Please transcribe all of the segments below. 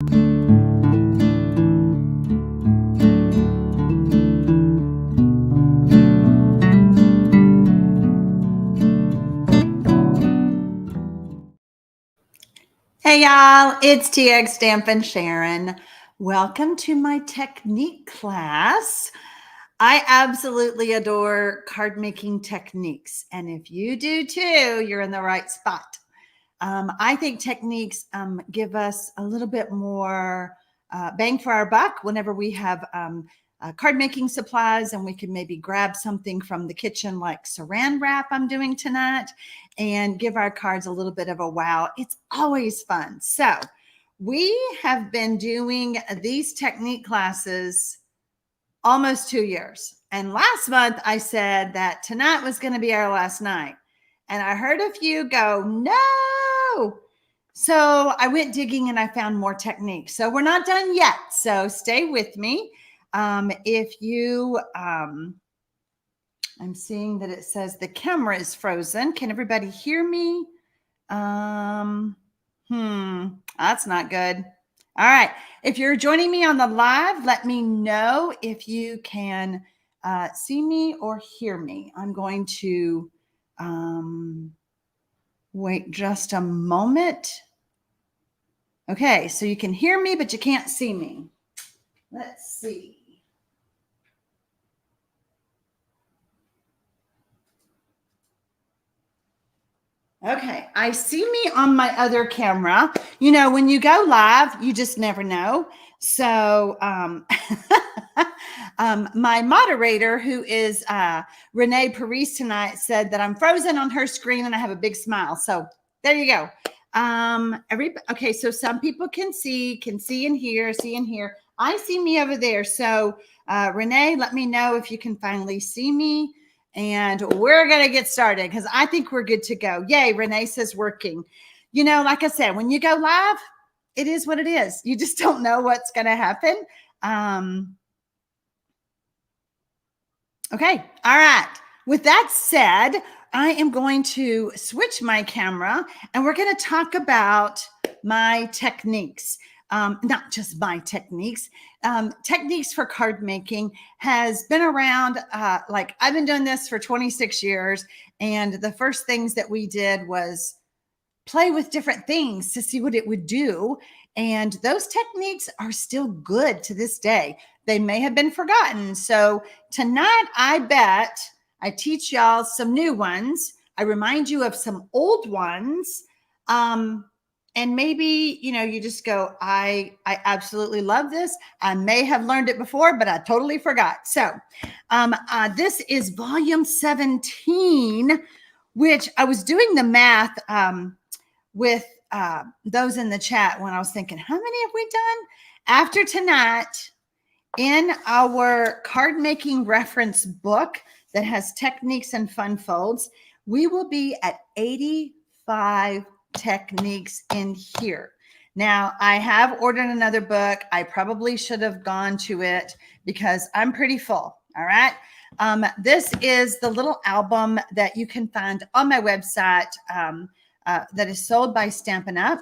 Hey y'all, it's TxStampin Sharon. Welcome to my technique class. I absolutely adore card making techniques. And if you do too, you're in the right spot. I think techniques give us a little bit more bang for our buck whenever we have card making supplies, and we can maybe grab something from the kitchen like saran wrap I'm doing tonight and give our cards a little bit of a wow. It's always fun. So we have been doing these technique classes almost 2 years. And last month I said that tonight was going to be our last night. And I heard a few go, no. So I went digging and I found more techniques. So we're not done yet. So stay with me. If you, I'm seeing that it says the camera is frozen. Can everybody hear me? That's not good. All right. If you're joining me on the live, let me know if you can see me or hear me. I'm going to wait just a moment. Okay, so you can hear me, but you can't see me. Let's see. Okay, I see me on my other camera. You know, when you go live, you just never know. So my moderator, who is Renee Paris tonight, said that I'm frozen on her screen and I have a big smile. So there you go. Okay, so some people can see and hear, I see me over there. So Renee, let me know if you can finally see me. And we're going to get started because I think we're good to go. Yay, Renee says working. You know, like I said, when you go live, it is what it is. You just don't know what's going to happen. Okay, all right. With that said, I am going to switch my camera and we're going to talk about my techniques. Not just my techniques. Techniques for card making has been around, like I've been doing this for 26 years. And the first things that we did was play with different things to see what it would do. And those techniques are still good to this day. They may have been forgotten. So tonight, I bet I teach y'all some new ones. I remind you of some old ones. And maybe, you know, you just go, I absolutely love this. I may have learned it before, but I totally forgot. So this is volume 17, which I was doing the math with those in the chat when I was thinking, how many have we done? After tonight, in our card making reference book that has techniques and fun folds, we will be at 85 techniques in here. Now, I have ordered another book. I probably should have gone to it because I'm pretty full. All right. This is the little album that you can find on my website that is sold by Stampin' Up.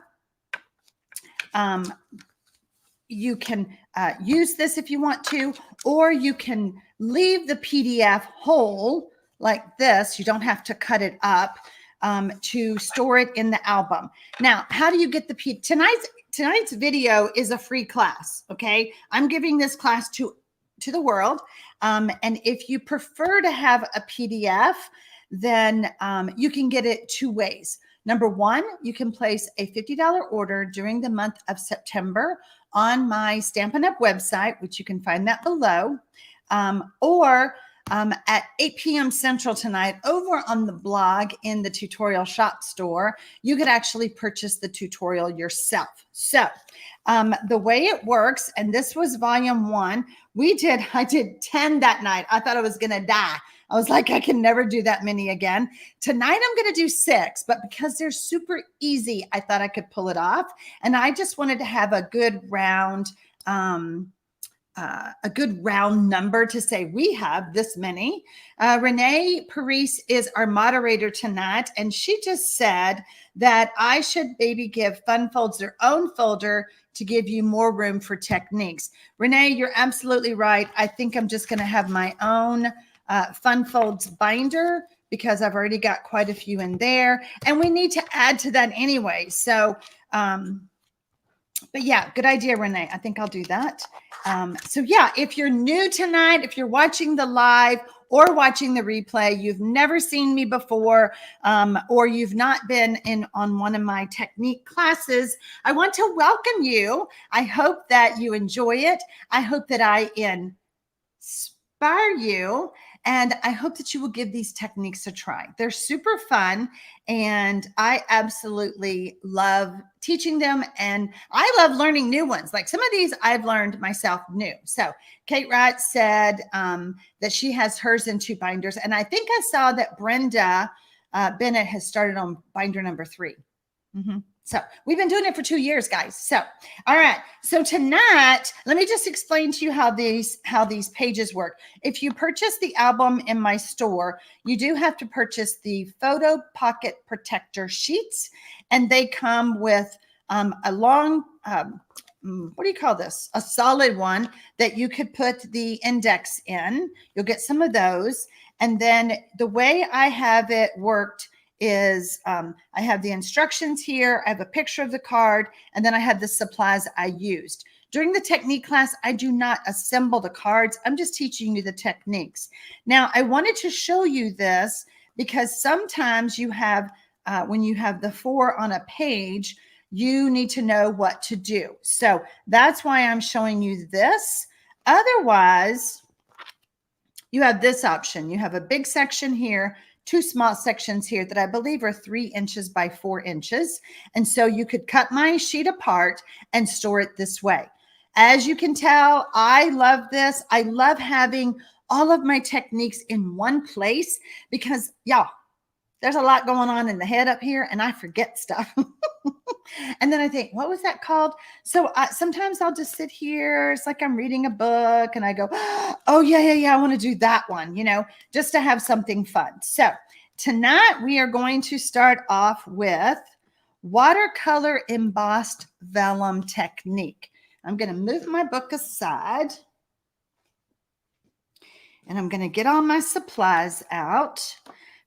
You can use this if you want to, or you can leave the PDF whole like this. You don't have to cut it up to store it in the album. Now, how do you get the tonight's video is a free class. Okay, I'm giving this class to the world, and if you prefer to have a PDF, then you can get it two ways. Number one, you can place a $50 order during the month of September on my Stampin' Up website, which you can find that below, or at 8 p.m. Central tonight over on the blog in the tutorial shop store, you could actually purchase the tutorial yourself. So the way it works, and this was volume 1, I did 10 that night. I thought I was going to die. I was like, I can never do that many again. Tonight, I'm going to do 6, but because they're super easy, I thought I could pull it off. And I just wanted to have a good round a good round number to say we have this many. Renee Paris is our moderator tonight, and she just said that I should maybe give Fun Folds their own folder to give you more room for techniques. Renee, you're absolutely right. I think I'm just going to have my own Fun Folds binder because I've already got quite a few in there, and we need to add to that anyway. So, but yeah, good idea, Renee. I think I'll do that. So yeah, if you're new tonight, if you're watching the live or watching the replay, you've never seen me before, or you've not been on one of my technique classes, I want to welcome you. I hope that you enjoy it. I hope that I inspire you. And I hope that you will give these techniques a try. They're super fun, and I absolutely love teaching them, and I love learning new ones. Like some of these I've learned myself new. So Kate Wright said that she has hers in 2 binders, and I think I saw that Brenda Bennett has started on binder number 3. So we've been doing it for 2 years, guys. So, all right. So tonight, let me just explain to you how these pages work. If you purchase the album in my store, you do have to purchase the photo pocket protector sheets, and they come with a long, what do you call this? A solid one that you could put the index in. You'll get some of those. And then the way I have it worked is I have the instructions here. I have a picture of the card, and then I have the supplies I used. During the technique class, I do not assemble the cards. I'm just teaching you the techniques. Now, I wanted to show you this because sometimes you have, when you have the 4 on a page, you need to know what to do. So that's why I'm showing you this. Otherwise, you have this option. You have a big section here, 2 small sections here that I believe are 3 inches by 4 inches. And so you could cut my sheet apart and store it this way. As you can tell, I love this. I love having all of my techniques in one place because, y'all, there's a lot going on in the head up here and I forget stuff. And then I think, what was that called? So sometimes I'll just sit here. It's like I'm reading a book and I go, oh, yeah. I want to do that one, just to have something fun. So tonight we are going to start off with watercolor embossed vellum technique. I'm going to move my book aside and I'm going to get all my supplies out.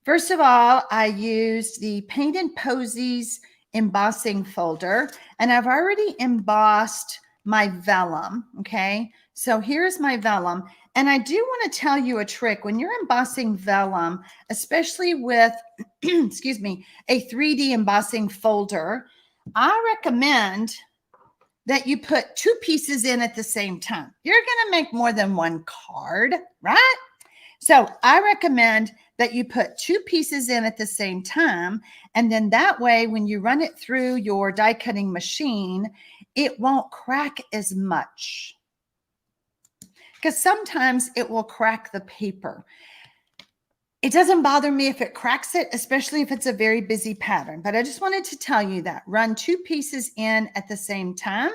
First of all, I used the Paint and Posies embossing folder, and I've already embossed my vellum. Okay, so here's my vellum, and I do want to tell you a trick when you're embossing vellum, especially with excuse me, a 3D embossing folder. I recommend that you put 2 pieces in at the same time. You're going to make more than one card, right? So I recommend that you put 2 pieces in at the same time. And then that way, when you run it through your die cutting machine, it won't crack as much. Because sometimes it will crack the paper. It doesn't bother me if it cracks it, especially if it's a very busy pattern. But I just wanted to tell you that. Run 2 pieces in at the same time.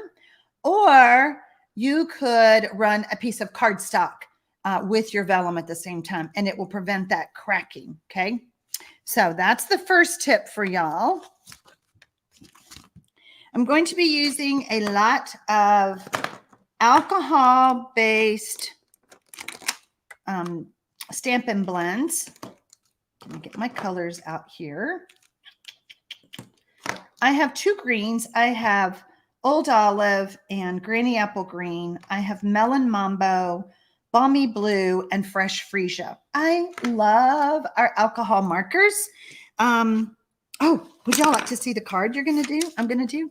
Or you could run a piece of cardstock with your vellum at the same time, and it will prevent that cracking, okay? So that's the first tip for y'all. I'm going to be using a lot of alcohol-based Stampin' blends. Let me get my colors out here. I have 2 greens. I have Old Olive and Granny Apple Green. I have Melon Mambo, Balmy Blue, and Fresh Freesia. I love our alcohol markers. Oh, would y'all like to see the card I'm going to do?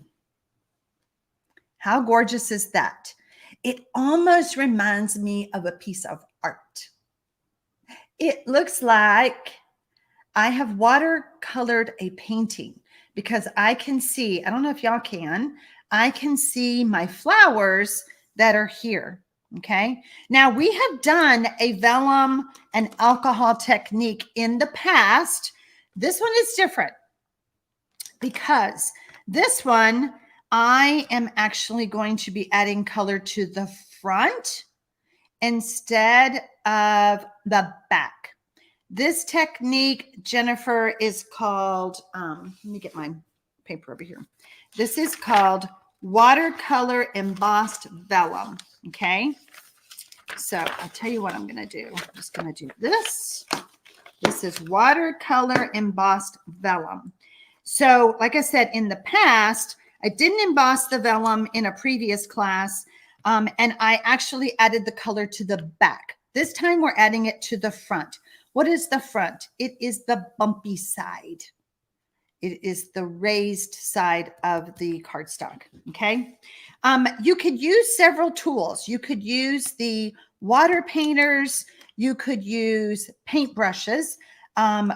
How gorgeous is that? It almost reminds me of a piece of art. It looks like I have watercolored a painting because I can see, I don't know if y'all can, I can see my flowers that are here. Okay. Now we have done a vellum and alcohol technique in the past. This one is different because this one, I am actually going to be adding color to the front. instead of the back. This technique, Jennifer, is called, let me get my paper over here. This is called Watercolor Embossed Vellum, okay? So I'll tell you what I'm going to do. I'm just going to do this. This is Watercolor Embossed Vellum. So like I said, in the past, I didn't emboss the vellum in a previous class, and I actually added the color to the back. This time we're adding it to the front. What is the front? It is the bumpy side. It is the raised side of the cardstock, okay? You could use several tools. You could use the water painters. You could use paint brushes,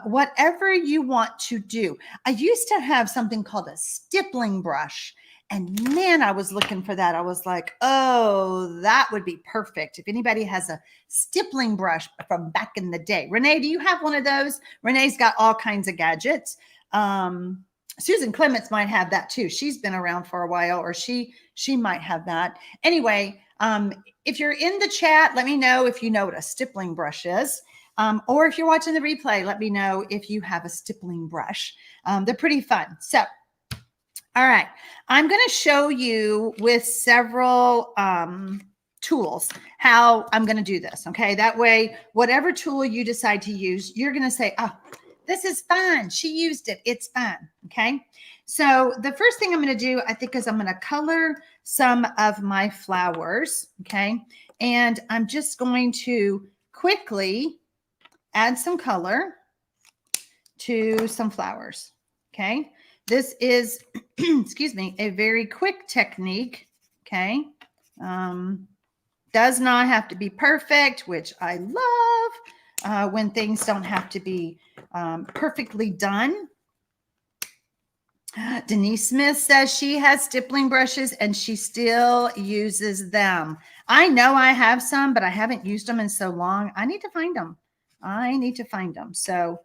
whatever you want to do. I used to have something called a stippling brush. And man, I was looking for that. I was like, oh, that would be perfect. If anybody has a stippling brush from back in the day. Renee, do you have one of those? Renee's got all kinds of gadgets. Susan Clements might have that too. She's been around for a while, or she might have that. Anyway, if you're in the chat, let me know if you know what a stippling brush is. Or if you're watching the replay, let me know if you have a stippling brush. They're pretty fun. So, all right, I'm going to show you with several tools how I'm going to do this. Okay, that way, whatever tool you decide to use, you're going to say, oh, this is fun. She used it. It's fun. Okay, so the first thing I'm going to do, I think, is I'm going to color some of my flowers. Okay, and I'm just going to quickly add some color to some flowers. Okay. This is, excuse me, a very quick technique. Okay. Does not have to be perfect, which I love when things don't have to be perfectly done. Denise Smith says she has stippling brushes and she still uses them. I know I have some, but I haven't used them in so long. I need to find them. So,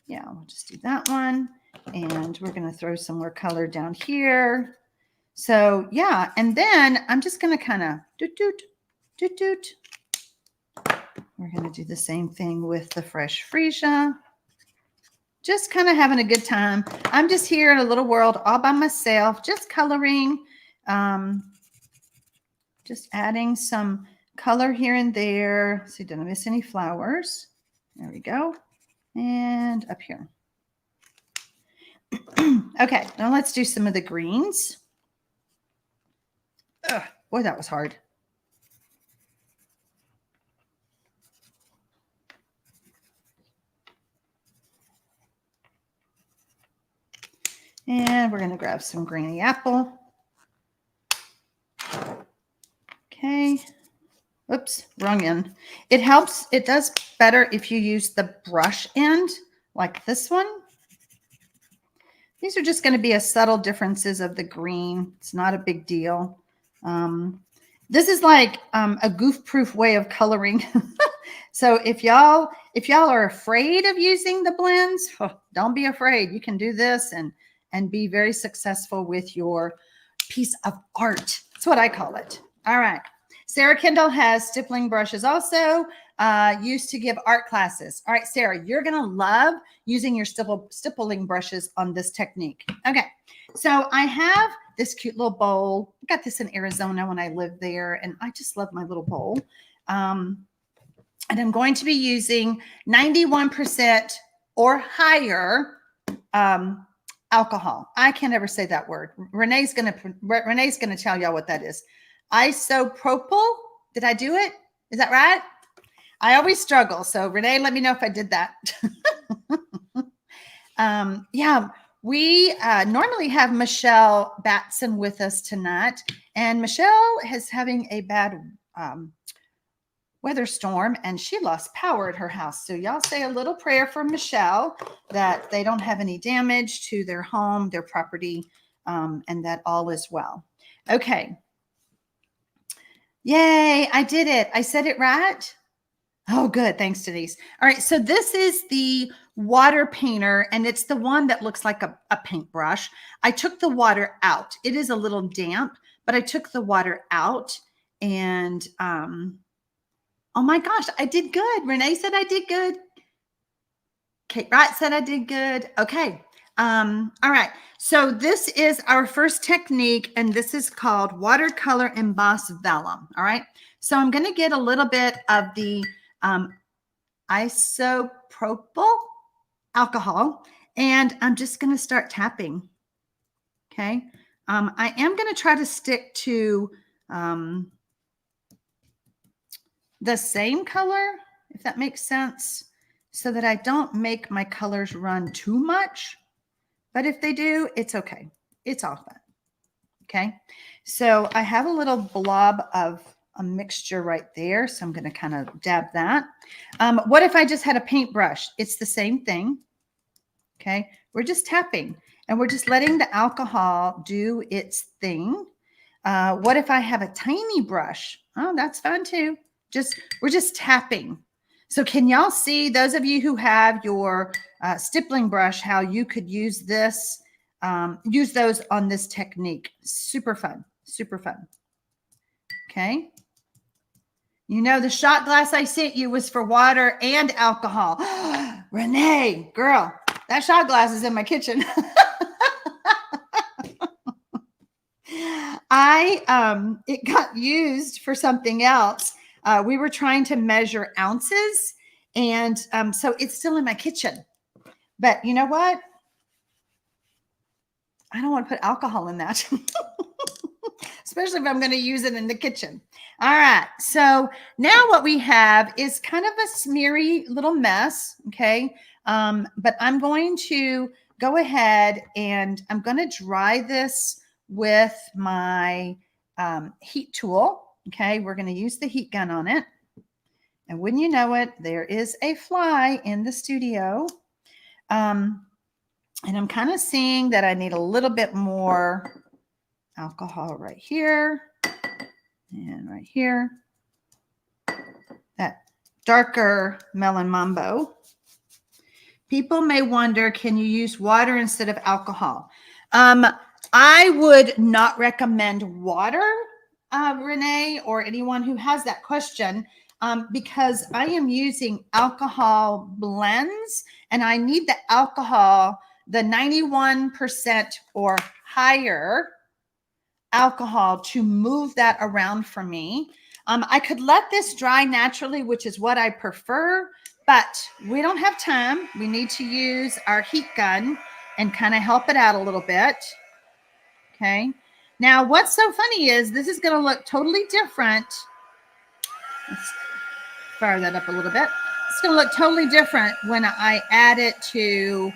yeah, we'll just do that one. And we're going to throw some more color down here. So, yeah. And then I'm just going to kind of doot. We're going to do the same thing with the fresh freesia. Just kind of having a good time. I'm just here in a little world all by myself, just coloring, just adding some color here and there. See, didn't I miss any flowers? There we go. And up here. Okay, now let's do some of the greens. Ugh, boy, that was hard. And we're going to grab some Granny Apple. Okay. Oops, wrong end. It helps. It does better if you use the brush end like this one. These are just going to be a subtle differences of the green. It's not a big deal. This is like a goof-proof way of coloring. So if y'all are afraid of using the blends, don't be afraid. You can do this and be very successful with your piece of art. That's what I call it. All right. Sarah Kendall has stippling brushes also, used to give art classes. All right, Sarah, you're going to love using your stippling brushes on this technique. Okay, so I have this cute little bowl. I got this in Arizona when I lived there, and I just love my little bowl. And I'm going to be using 91% or higher alcohol. I can't ever say that word. Renee's going to tell y'all what that is. Isopropyl. Did I do it? Is that right? I always struggle. So Renee, let me know if I did that. Yeah, we normally have Michelle Batson with us tonight. And Michelle is having a bad weather storm and she lost power at her house. So y'all say a little prayer for Michelle that they don't have any damage to their home, their property, and that all is well. Okay. Yay, I did it. I said it right. Oh, good. Thanks, Denise. All right. So this is the water painter, and it's the one that looks like a paintbrush. I took the water out. It is a little damp, but I took the water out And oh my gosh, I did good. Renee said I did good. Kate Wright said I did good. Okay. All right. So this is our first technique, and this is called Watercolor Embossed Vellum. All right. So I'm going to get a little bit of the isopropyl alcohol, and I'm just going to start tapping. Okay. I am going to try to stick to the same color, if that makes sense, so that I don't make my colors run too much. But if they do, it's okay. It's all fun. Okay. So I have a little blob of a mixture right there. So I'm going to kind of dab that. What if I just had a paintbrush? It's the same thing. Okay. We're just tapping and we're just letting the alcohol do its thing. What if I have a tiny brush? Oh, that's fun too. We're just tapping. So can y'all see, those of you who have your stippling brush, how you could use this, use those on this technique? Super fun, super fun. Okay. You know, the shot glass I sent you was for water and alcohol. Renee, girl, that shot glass is in my kitchen. It got used for something else. We were trying to measure ounces, and so it's still in my kitchen. But you know what? I don't want to put alcohol in that, especially if I'm going to use it in the kitchen. All right. So now what we have is kind of a smeary little mess. Okay. But I'm going to go ahead and I'm going to dry this with my heat tool. Okay. We're going to use the heat gun on it. And when you know it, there is a fly in the studio. And I'm kind of seeing that I need a little bit more alcohol right here and right here. That darker melon mambo. People may wonder, can you use water instead of alcohol? I would not recommend water, Renee, or anyone who has that question, because I am using alcohol blends and I need the alcohol, the 91% or higher alcohol, to move that around for me. I could let this dry naturally, which is what I prefer, but we don't have time. We need to use our heat gun and kind of help it out a little bit. Okay. Now, what's so funny is this is going to look totally different. Let's fire that up a little bit. It's going to look totally different when I add it to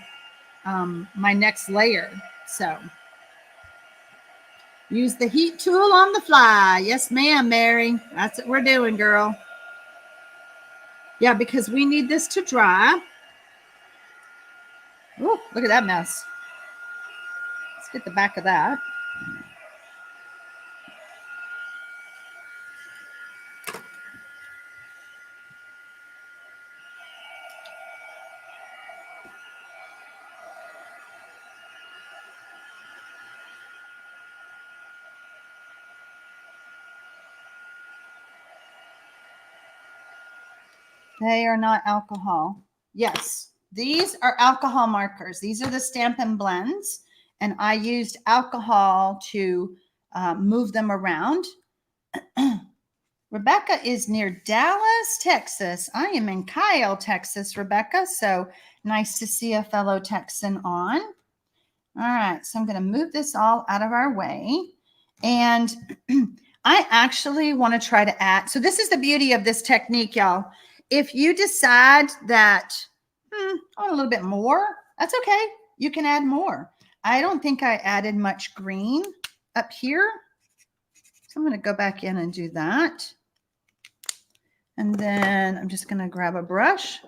my next layer. So use the heat tool on the fly. Yes, ma'am, Mary. That's what we're doing, girl. Yeah, because we need this to dry. Oh, look at that mess. Let's get the back of that. They are not alcohol. Yes, these are alcohol markers. These are the Stampin' blends, and I used alcohol to move them around. Rebecca is near Dallas, Texas. I am in Kyle, Texas, Rebecca. So nice to see a fellow Texan on. All right, so I'm going to move this all out of our way. And I actually want to try to add, so this is the beauty of this technique, y'all. If you decide that I want a little bit more, that's okay. You can add more. I don't think I added much green up here. So I'm going to go back in and do that. And then I'm just going to grab a brush,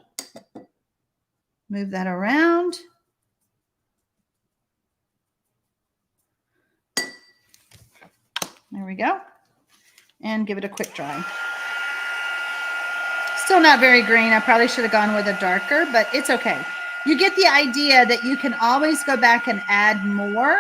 move that around. There we go. And give it a quick dry. Still not very green. I probably should have gone with a darker, but it's okay. You get the idea that you can always go back and add more.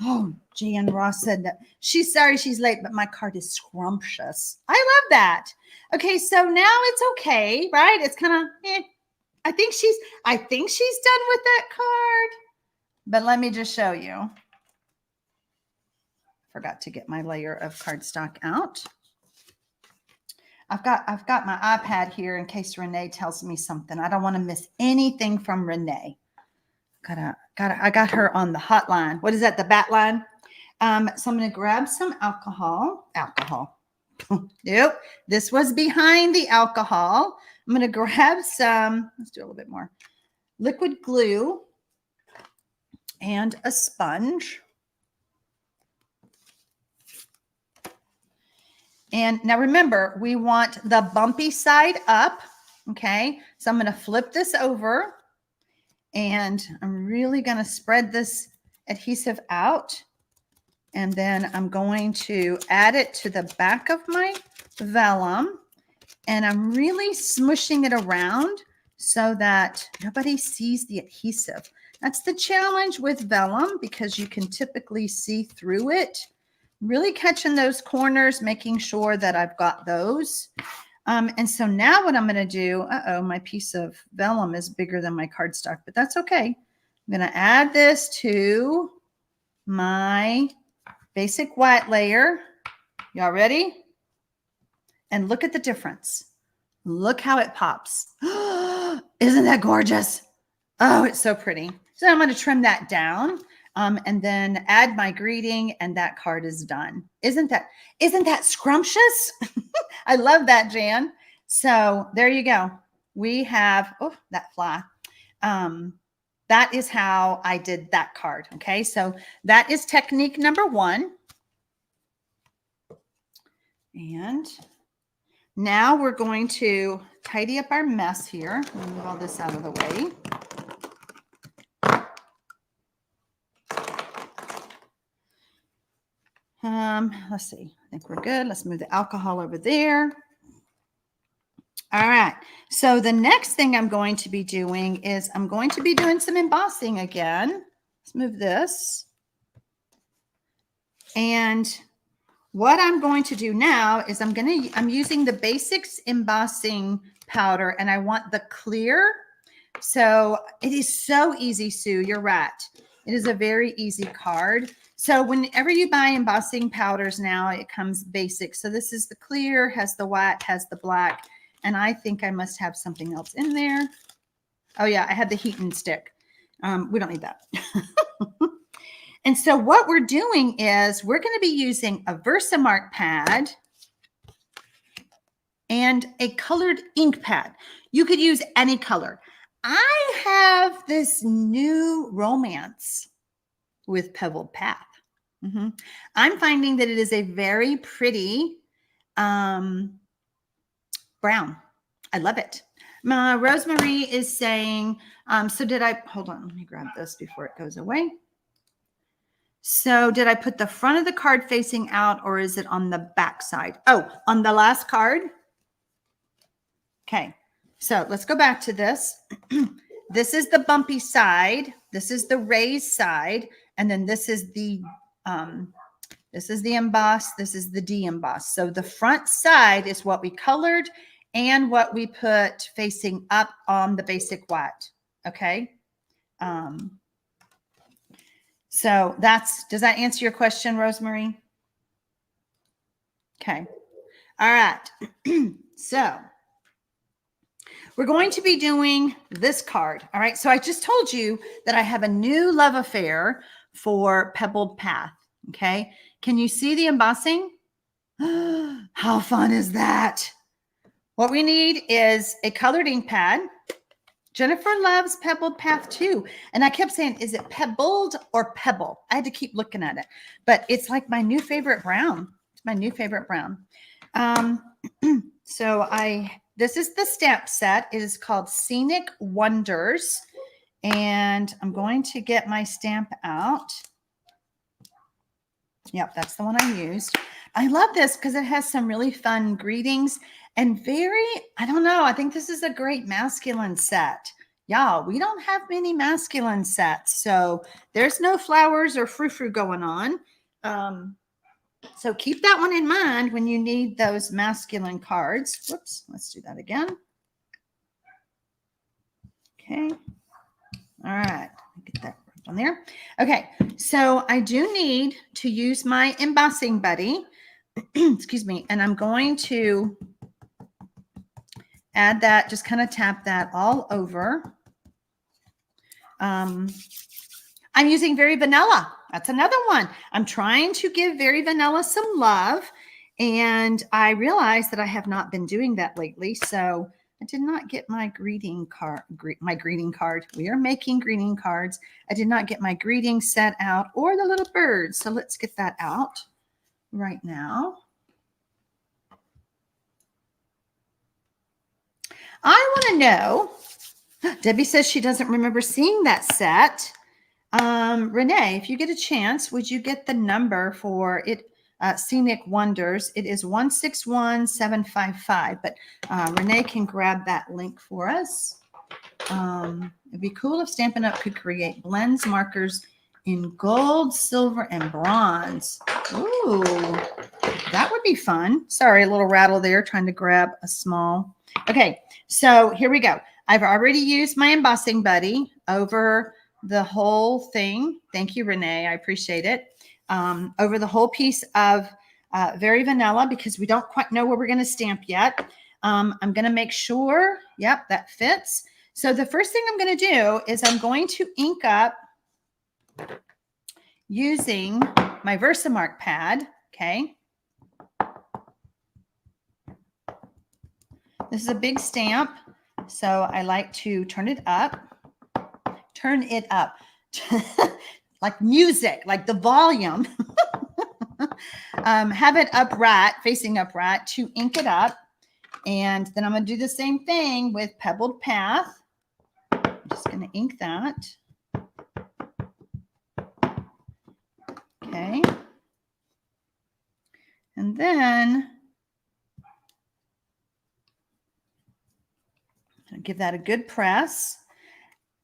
Oh, Jan Ross said that she's sorry she's late, but my card is scrumptious. I love that. Okay, so now it's okay, right? It's kind of, I think she's done with that card. But let me just show you. Forgot to get my layer of cardstock out. I've got my iPad here in case Renee tells me something. I don't want to miss anything from Renee. I got her on the hotline. What is that? The bat line? So I'm going to grab some alcohol. Nope. This was behind the alcohol. I'm going to grab some, let's do a little bit more, liquid glue and a sponge. And now remember, we want the bumpy side up. Okay. So I'm going to flip this over and I'm really going to spread this adhesive out. And then I'm going to add it to the back of my vellum. And I'm really smushing it around so that nobody sees the adhesive. That's the challenge with vellum because you can typically see through it. Really catching those corners, making sure that I've got those. And so now what I'm going to do, my piece of vellum is bigger than my cardstock, but that's okay. I'm going to add this to my basic white layer. Y'all ready? And look at the difference. Look how it pops. Isn't that gorgeous? Oh, it's so pretty. So I'm going to trim that down. And then add my greeting and that card is done. Isn't that scrumptious? I love that, Jan. So there you go. We have, oh, that fly. That is how I did that card. Okay. So that is technique number 1. And now we're going to tidy up our mess here. Move all this out of the way. Let's see. I think we're good. Let's move the alcohol over there. All right. So the next thing I'm going to be doing is I'm going to be doing some embossing again. Let's move this. And what I'm going to do now is I'm using the Basics embossing powder and I want the clear. So it is so easy, Sue. You're right. It is a very easy card. So whenever you buy embossing powders now, it comes basic. So this is the clear, has the white, has the black. And I think I must have something else in there. Oh yeah, I had the heat and stick. We don't need that. And so what we're doing is we're going to be using a Versamark pad and a colored ink pad. You could use any color. I have this new romance with Pebbled Path. I'm finding that it is a very pretty brown. I love it. Rosemary is saying, hold on, let me grab this before it goes away. So did I put the front of the card facing out or is it on the back side? Oh, on the last card. Okay. So let's go back to this. This is the bumpy side. This is the raised side. And then this is the embossed. This is the de-embossed. So the front side is what we colored and what we put facing up on the basic white. Okay. So does that answer your question, Rosemary? Okay. All right. So we're going to be doing this card. All right. So I just told you that I have a new love affair for Pebbled Path. Okay. Can you see the embossing? How fun is that? What we need is a colored ink pad. Jennifer loves Pebbled Path too. And I kept saying, is it pebbled or pebble? I had to keep looking at it, but it's like my new favorite brown. It's my new favorite brown. This is the stamp set. It is called Scenic Wonders. And I'm going to get my stamp out. Yep, that's the one I used. I love this because it has some really fun greetings and I don't know, I think this is a great masculine set. Y'all, we don't have many masculine sets, so there's no flowers or frou-frou going on. So keep that one in mind when you need those masculine cards. Whoops, let's do that again. Okay. All right, get that on there. Okay, so I do need to use my embossing buddy. Excuse me, and I'm going to add that, just kind of tap that all over. I'm using Very Vanilla. That's another one. I'm trying to give Very Vanilla some love, and I realized that I have not been doing that lately, so I did not get my greeting card. We are making greeting cards. I did not get my greeting set out or the little birds, so let's get that out right now. I want to know, Debbie says she doesn't remember seeing that set. Renee, if you get a chance, would you get the number for it? Scenic Wonders. It is 161755, but Renee can grab that link for us. It'd be cool if Stampin' Up! Could create blends markers in gold, silver, and bronze. Ooh, that would be fun. Sorry, a little rattle there, trying to grab a small. Okay, so here we go. I've already used my embossing buddy over the whole thing. Thank you, Renee. I appreciate it. Over the whole piece of Very Vanilla, because we don't quite know where we're going to stamp yet. I'm going to make sure, yep, that fits. So the first thing I'm going to do is I'm going to ink up using my Versamark pad, okay? This is a big stamp, so I like to turn it up. Turn it up. Like music, like the volume. Have it upright, facing upright to ink it up. And then I'm going to do the same thing with Pebbled Path. I'm just going to ink that. Okay. And then I'll give that a good press.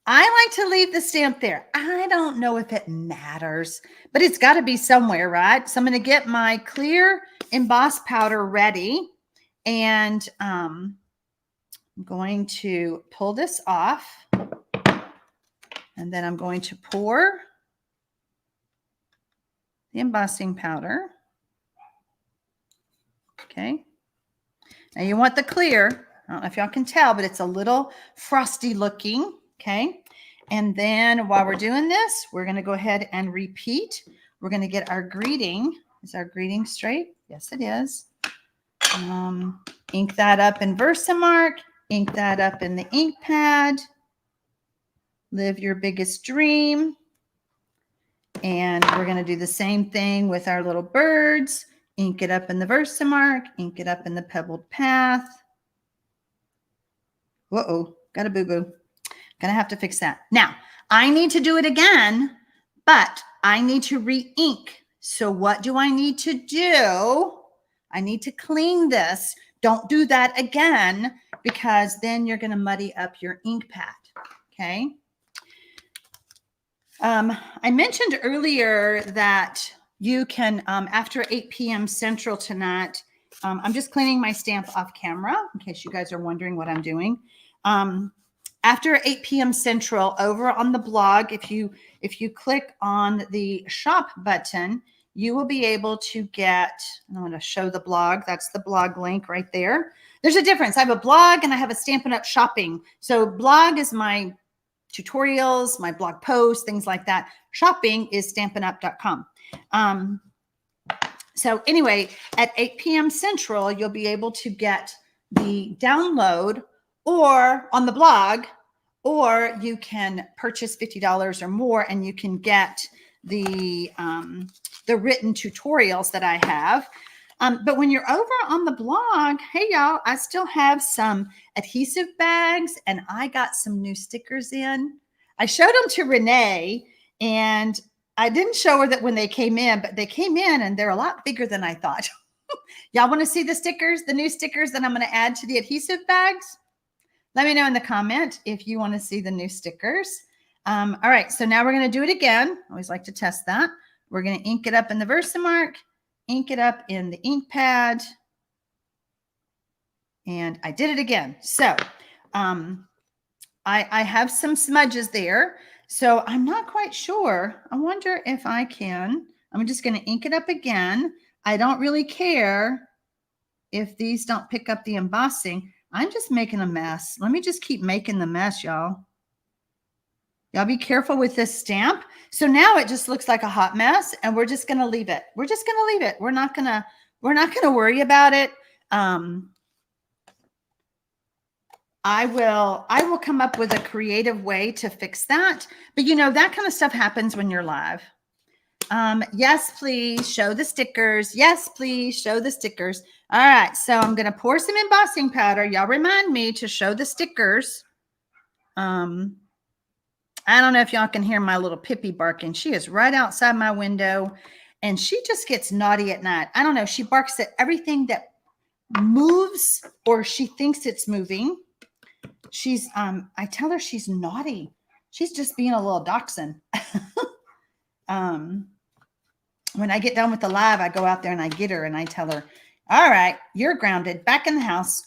I like to leave the stamp there. I don't know if it matters, but it's got to be somewhere, right? So I'm going to get my clear emboss powder ready, and I'm going to pull this off, and then I'm going to pour the embossing powder. Okay. Now you want the clear. I don't know if y'all can tell, but it's a little frosty looking. Okay. And then while we're doing this, we're going to go ahead and repeat. We're going to get our greeting. Is our greeting straight? Yes, it is. Ink that up in Versamark. Ink that up in the ink pad. Live your biggest dream. And we're going to do the same thing with our little birds. Ink it up in the Versamark. Ink it up in the Pebbled Path. Uh-oh, got a boo-boo. Gonna have to fix that. Now, I need to do it again, but I need to re-ink. So what do I need to do? I need to clean this. Don't do that again, because then you're gonna muddy up your ink pad, okay? I mentioned earlier that you can, after 8 p.m. Central tonight, I'm just cleaning my stamp off camera in case you guys are wondering what I'm doing. After 8 p.m. Central, over on the blog, if you click on the shop button, you will be able to get, I'm going to show the blog. That's the blog link right there. There's a difference. I have a blog and I have a Stampin' Up! Shopping. So blog is my tutorials, my blog posts, things like that. Shopping is stampinup.com. So anyway, at 8 p.m. Central, you'll be able to get the download or on the blog, or you can purchase $50 or more and you can get the written tutorials that I have. But when you're over on the blog, hey y'all, I still have some adhesive bags and I got some new stickers in. I showed them to Renee and I didn't show her that when they came in, but they came in and they're a lot bigger than I thought. Y'all want to see the stickers, the new stickers that I'm going to add to the adhesive bags? Let me know in the comment if you want to see the new stickers. All right, so now we're going to do it again. I always like to test that. We're going to ink it up in the Versamark, ink it up in the ink pad. And I did it again. So I have some smudges there. So I'm not quite sure. I wonder if I can. I'm just going to ink it up again. I don't really care if these don't pick up the embossing. I'm just making a mess. Let me just keep making the mess, y'all. Y'all be careful with this stamp. So now it just looks like a hot mess, and we're just going to leave it. We're just going to leave it. We're not going to worry about it. I will come up with a creative way to fix that. But you know, that kind of stuff happens when you're live. Yes, please show the stickers. Yes, please show the stickers. All right, so I'm going to pour some embossing powder. Y'all remind me to show the stickers. I don't know if y'all can hear my little Pippi barking. She is right outside my window, and she just gets naughty at night. I don't know. She barks at everything that moves or she thinks it's moving. She's, I tell her she's naughty. She's just being a little dachshund. When I get done with the live, I go out there and I get her and I tell her, all right, you're grounded, back in the house.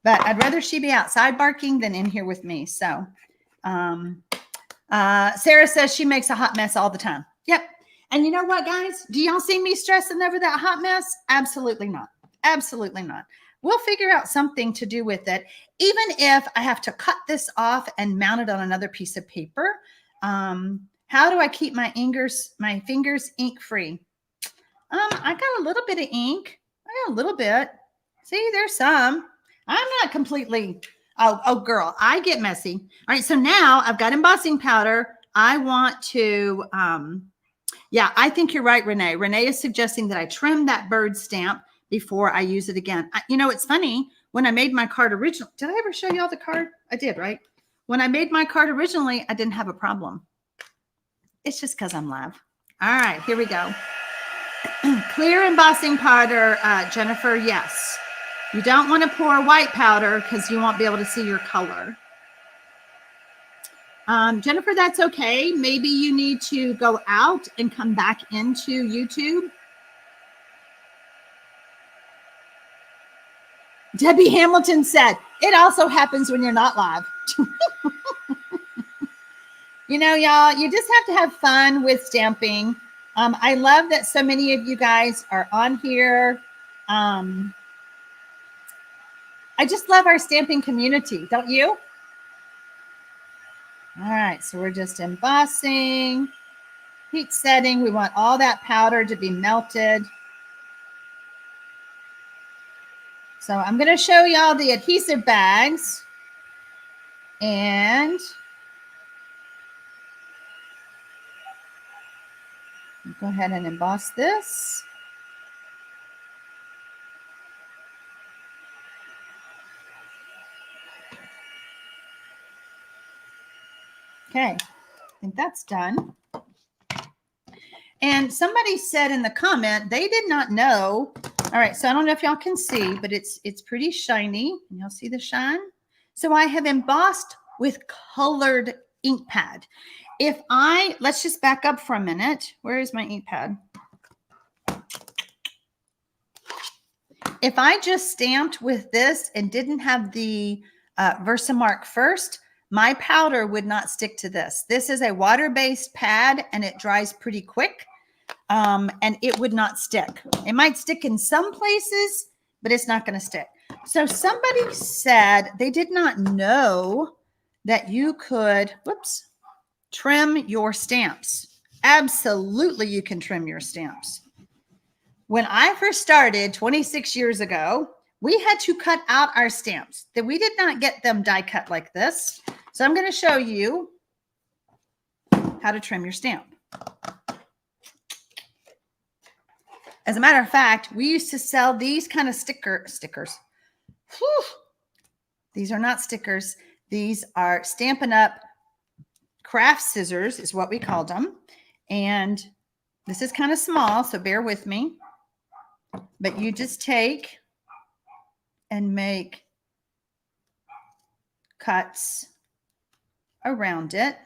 But I'd rather she be outside barking than in here with me. So Sarah says she makes a hot mess all the time. Yep. And you know what, guys? Do y'all see me stressing over that hot mess? Absolutely not. Absolutely not. We'll figure out something to do with it. Even if I have to cut this off and mount it on another piece of paper. How do I keep my fingers ink free? I got a little bit of ink. I got a little bit. See, there's some. I'm not completely, oh girl, I get messy. All right, so now I've got embossing powder. I want to, yeah, I think you're right, Renee. Renee is suggesting that I trim that bird stamp before I use it again. You know, it's funny. When I made my card originally, did I ever show y'all the card? I did, right? When I made my card originally, I didn't have a problem. It's just because I'm live. All right, here we go. Clear embossing powder, Jennifer, yes. You don't want to pour white powder because you won't be able to see your color. Jennifer, that's okay. Maybe you need to go out and come back into YouTube. Debbie Hamilton said, it also happens when you're not live. You know, y'all, you just have to have fun with stamping. I love that so many of you guys are on here. I just love our stamping community, don't you? All right, so we're just embossing, heat setting. We want all that powder to be melted. So I'm going to show y'all the adhesive bags. And go ahead and emboss this. Okay, I think that's done. And somebody said in the comment, they did not know. All right, so I don't know if y'all can see, but it's pretty shiny. Y'all see the shine? So I have embossed with colored ink pad. Let's just back up for a minute. Where is my ink pad? If I just stamped with this and didn't have the Versamark first, my powder would not stick to this. This is a water-based pad and it dries pretty quick, and it would not stick. It might stick in some places, but it's not going to stick. So somebody said they did not know that you could, trim your stamps. Absolutely, you can trim your stamps. When I first started 26 years ago, we had to cut out our stamps. That we did not get them die cut like this. So I'm going to show you how to trim your stamp. As a matter of fact, we used to sell these kind of stickers. Whew. These are not stickers. These are Stampin' Up! Craft scissors is what we called them. And this is kind of small, so bear with me. But you just take and make cuts around it.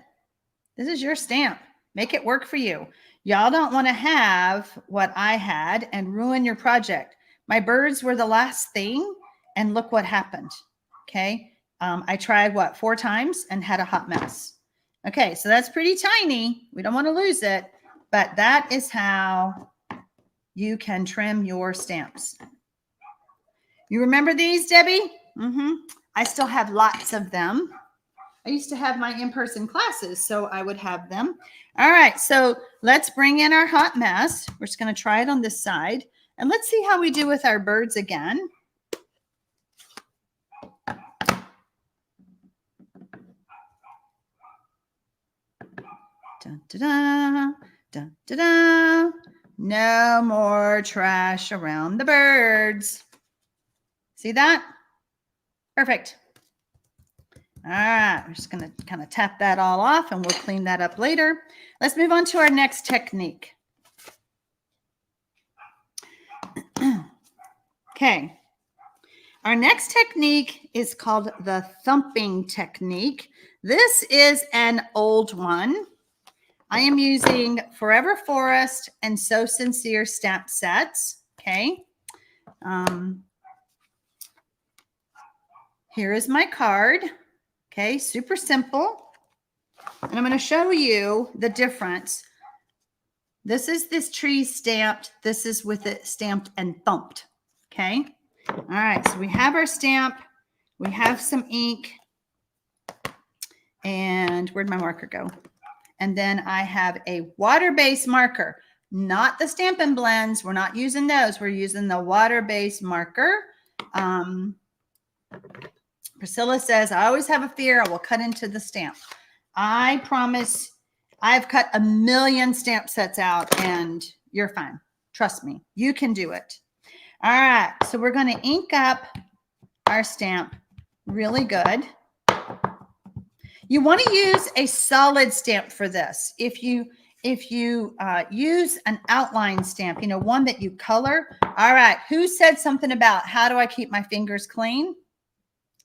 This is your stamp. Make it work for you. Y'all don't want to have what I had and ruin your project. My birds were the last thing, and look what happened. Okay. I tried 4 times and had a hot mess. Okay. So that's pretty tiny. We don't want to lose it, but that is how you can trim your stamps. You remember these, Debbie? I still have lots of them. I used to have my in-person classes, so I would have them. All right, so let's bring in our hot mess. We're just going to try it on this side. And let's see how we do with our birds again. Dun, da, da, dun, da, da. No more trash around the birds. See that? Perfect. All right, we're just going to kind of tap that all off and we'll clean that up later. Let's move on to our next technique. Okay. Our next technique is called the thumping technique. This is an old one. I am using Forever Forest and So Sincere stamp sets. Okay. Here is my card. Okay, super simple. And I'm going to show you the difference. This is this tree stamped. This is with it stamped and thumped. Okay. All right. So we have our stamp. We have some ink. And where'd my marker go? And then I have a water-based marker, not the Stampin' Blends. We're not using those. We're using the water-based marker. Priscilla says, I always have a fear I will cut into the stamp. I promise I've cut a million stamp sets out and you're fine. Trust me, you can do it. All right, so we're going to ink up our stamp really good. You want to use a solid stamp for this. If you use an outline stamp, you know, one that you color. All right, who said something about how do I keep my fingers clean?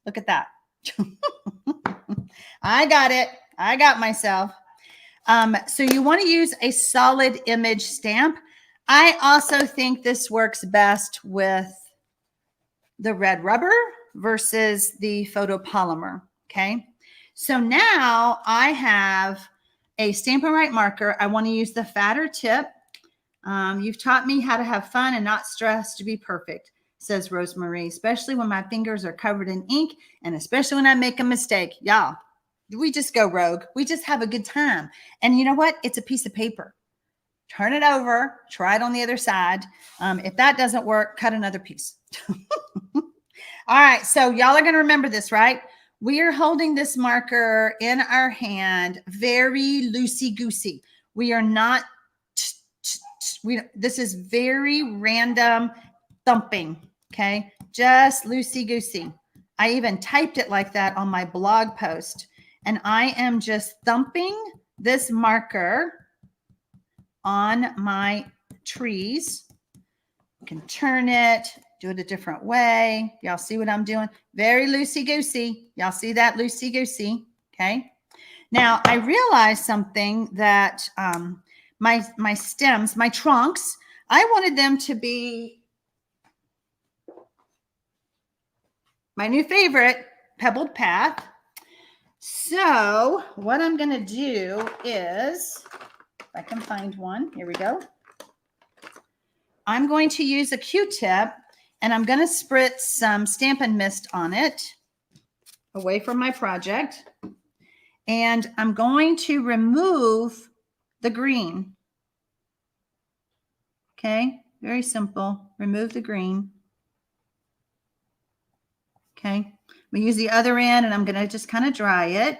Look at that. I got it. I got myself. So you want to use a solid image stamp. I also think this works best with the red rubber versus the photopolymer. Okay. So now I have a Stampin' Right marker. I want to use the fatter tip. You've taught me how to have fun and not stress to be perfect, says Rosemary, especially when my fingers are covered in ink and especially when I make a mistake. Y'all, we just go rogue. We just have a good time. And you know what? It's a piece of paper. Turn it over. Try it on the other side. If that doesn't work, cut another piece. All right. So y'all are going to remember this, right? We are holding this marker in our hand very loosey-goosey. We are not, this is very random thumping. Okay, just loosey-goosey. I even typed it like that on my blog post. And I am just thumping this marker on my trees. You can turn it, do it a different way. Y'all see what I'm doing? Very loosey-goosey. Y'all see that loosey-goosey? Okay. Now, I realized something that my stems, my trunks, I wanted them to be my new favorite, pebbled path. So what I'm going to do is, if I can find one, here we go. I'm going to use a Q-tip and I'm going to spritz some Stampin' Mist on it away from my project. And I'm going to remove the green. Okay, very simple. Remove the green. Okay, we use the other end and I'm going to just kind of dry it.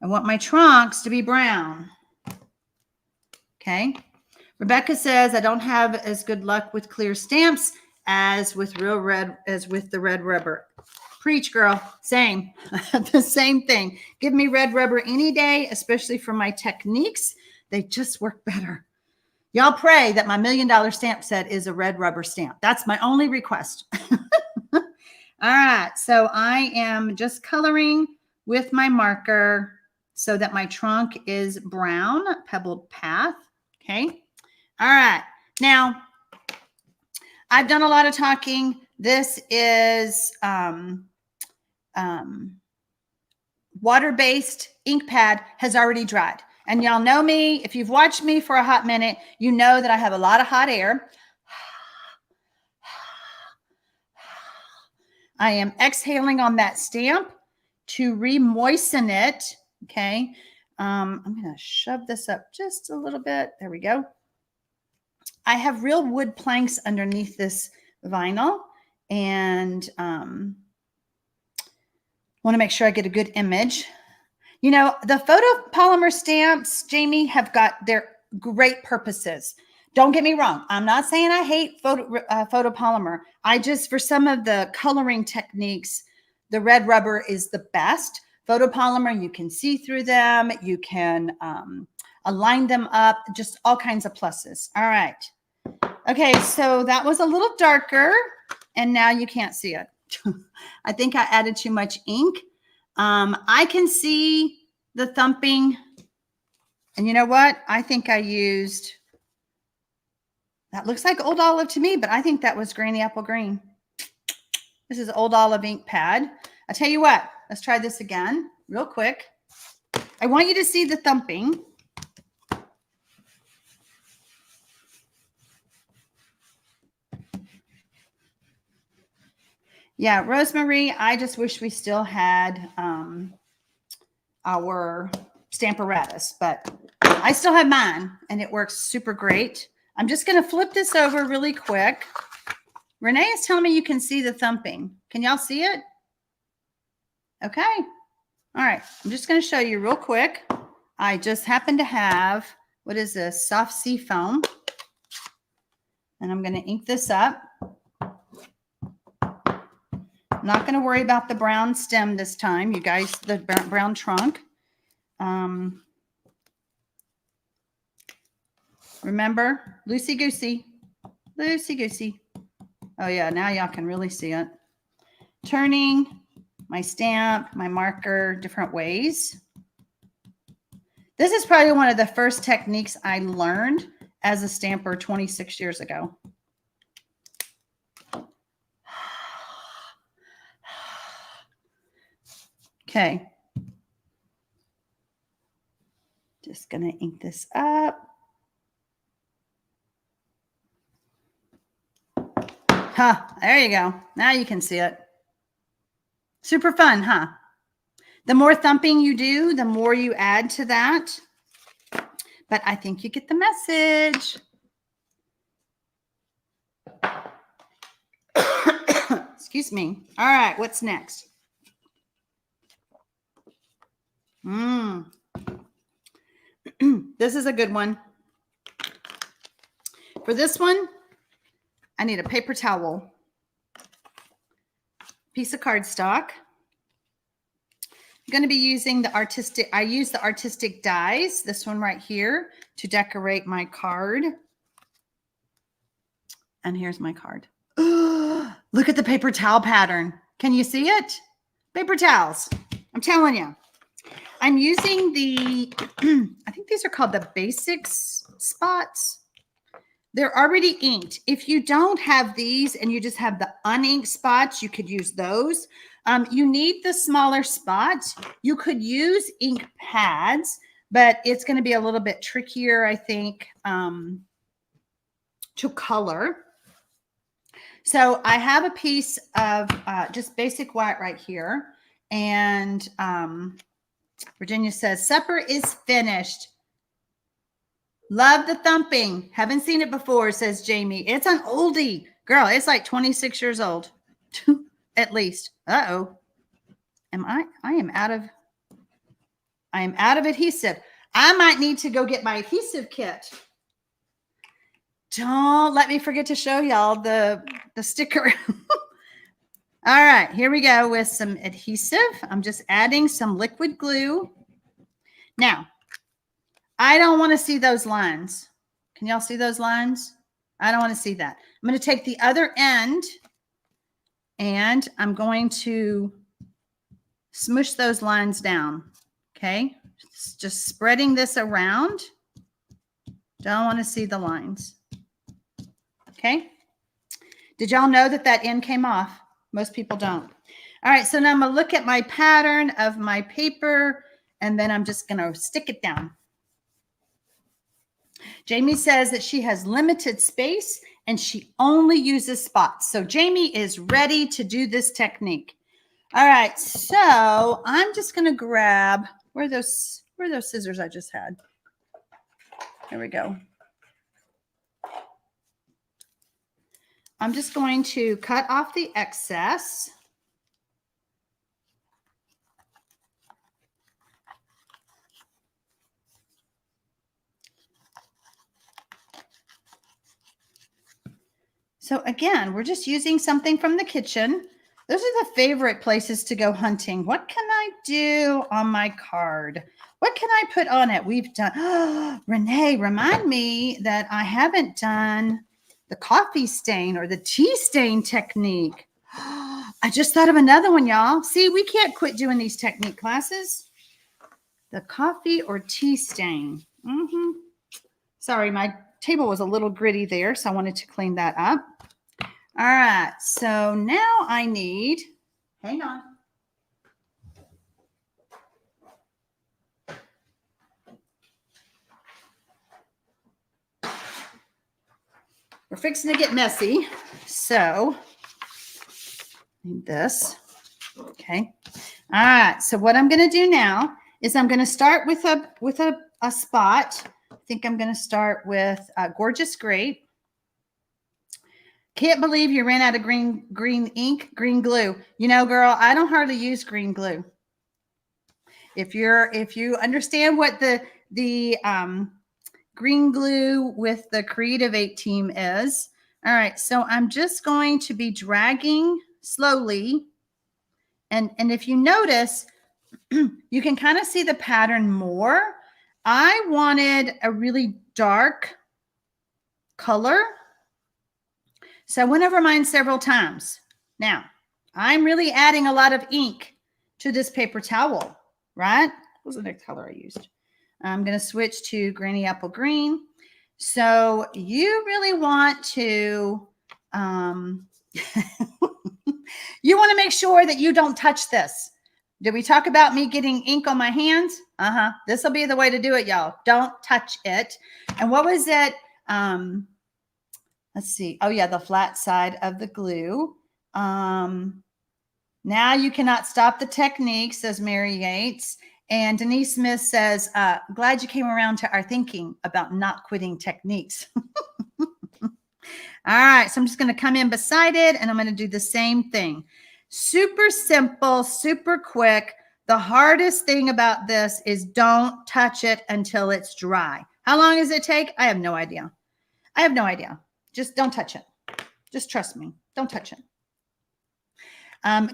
I want my trunks to be brown. Okay. Rebecca says, I don't have as good luck with clear stamps as with the red rubber. Preach, girl. Same. The same thing. Give me red rubber any day, especially for my techniques. They just work better. Y'all pray that my $1 million stamp set is a red rubber stamp. That's my only request. All right, so I am just coloring with my marker so that my trunk is brown, pebbled path. Okay. All right. Now, I've done a lot of talking. This is water-based ink pad has already dried. And y'all know me, if you've watched me for a hot minute, you know that I have a lot of hot air. I am exhaling on that stamp to re-moisten it. Okay. I'm going to shove this up just a little bit. There we go. I have real wood planks underneath this vinyl, and want to make sure I get a good image. You know, the photopolymer stamps, Jamie, have got their great purposes. Don't get me wrong. I'm not saying I hate photopolymer. I just, for some of the coloring techniques, the red rubber is the best. Photopolymer, you can see through them. You can align them up, just all kinds of pluses. All right. Okay, so that was a little darker, and now you can't see it. I think I added too much ink. I can see the thumping. And you know what? I think I used, that looks like Old Olive to me, but I think that was Granny Apple Green. This is Old Olive ink pad. I'll tell you what, let's try this again real quick. I want you to see the thumping. Yeah, Rosemary, I just wish we still had our Stamparatus, but I still have mine and it works super great. I'm just going to flip this over really quick. Renee is telling me you can see the thumping. Can y'all see it? Okay. All right. I'm just going to show you real quick. I just happen to have, what is this? Soft sea foam. And I'm going to ink this up. I'm not going to worry about the brown stem this time, you guys, the brown trunk. Remember, loosey-goosey, loosey-goosey. Oh, yeah, now y'all can really see it. Turning my stamp, my marker, different ways. This is probably one of the first techniques I learned as a stamper 26 years ago. Okay. Just going to ink this up. Huh, there you go. Now you can see it. Super fun, huh? The more thumping you do, the more you add to that. But I think you get the message. Excuse me. All right, what's next? This is a good one. For this one, I need a paper towel, piece of cardstock. I'm going to be using the artistic, I use the artistic dies, this one right here, to decorate my card. And here's my card. Look at the paper towel pattern. Can you see it? Paper towels. I'm telling you. I'm using the, I think these are called the basics spots. They're already inked. If you don't have these and you just have the uninked spots, you could use those. You need the smaller spots. You could use ink pads, but it's going to be a little bit trickier, I think, to color. So I have a piece of just basic white right here. And Virginia says, supper is finished. Love the thumping. Haven't seen it before, says Jamie. It's an oldie. Girl, it's like 26 years old. At least. Uh-oh. I am out of adhesive. I might need to go get my adhesive kit. Don't let me forget to show y'all the sticker. All right, here we go with some adhesive. I'm just adding some liquid glue. Now, I don't want to see those lines. Can y'all see those lines? I don't want to see that. I'm going to take the other end And I'm going to smush those lines down. Okay. Just spreading this around. Don't want to see the lines. Okay. Did y'all know that that end came off? Most people don't. All right. So now I'm going to look at my pattern of my paper, and then I'm just going to stick it down. Jamie says that she has limited space and she only uses spots. So Jamie is ready to do this technique. All right, so I'm just going to grab, where are those scissors I just had? There we go. I'm just going to cut off the excess. So again, we're just using something from the kitchen. Those are the favorite places to go hunting. What can I do on my card? What can I put on it? We've done, Renee, remind me that I haven't done the coffee stain or the tea stain technique. I just thought of another one, y'all. See, we can't quit doing these technique classes. The coffee or tea stain. Sorry, my table was a little gritty there, so I wanted to clean that up. All right, so now I need, hang on. We're fixing to get messy, so need this. Okay. All right, so what I'm going to do now is I'm going to start with a spot. I think I'm going to start with Gorgeous Grape. Can't believe you ran out of green ink, green glue. You know, girl, I don't hardly use green glue. If you understand what the green glue with the Creative 8 team is. All right, so I'm just going to be dragging slowly. And if you notice, you can kind of see the pattern more. I wanted a really dark color. So I went over mine several times. Now, I'm really adding a lot of ink to this paper towel, right? What was the next color I used? I'm going to switch to Granny Apple Green. So you really want to, you want to make sure that you don't touch this. Did we talk about me getting ink on my hands? This will be the way to do it, y'all. Don't touch it. And what was it? Let's see. Oh, yeah, the flat side of the glue. Now you cannot stop the technique, says Mary Yates. And Denise Smith says, glad you came around to our thinking about not quitting techniques. All right, so I'm just going to come in beside it, and I'm going to do the same thing. Super simple, super quick. The hardest thing about this is don't touch it until it's dry. How long does it take? I have no idea. I have no idea. Just don't touch it. Just trust me. Don't touch it.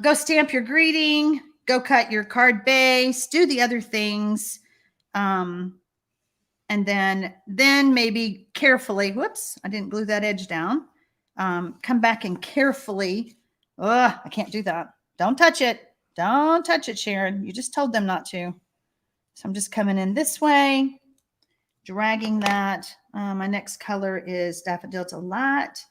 Go stamp your greeting. Go cut your card base. Do the other things. And then maybe carefully, whoops, I didn't glue that edge down. Come back and carefully, I can't do that. Don't touch it. Don't touch it, Sharon. You just told them not to. So I'm just coming in this way, dragging that. My next color is Daffodil Delight.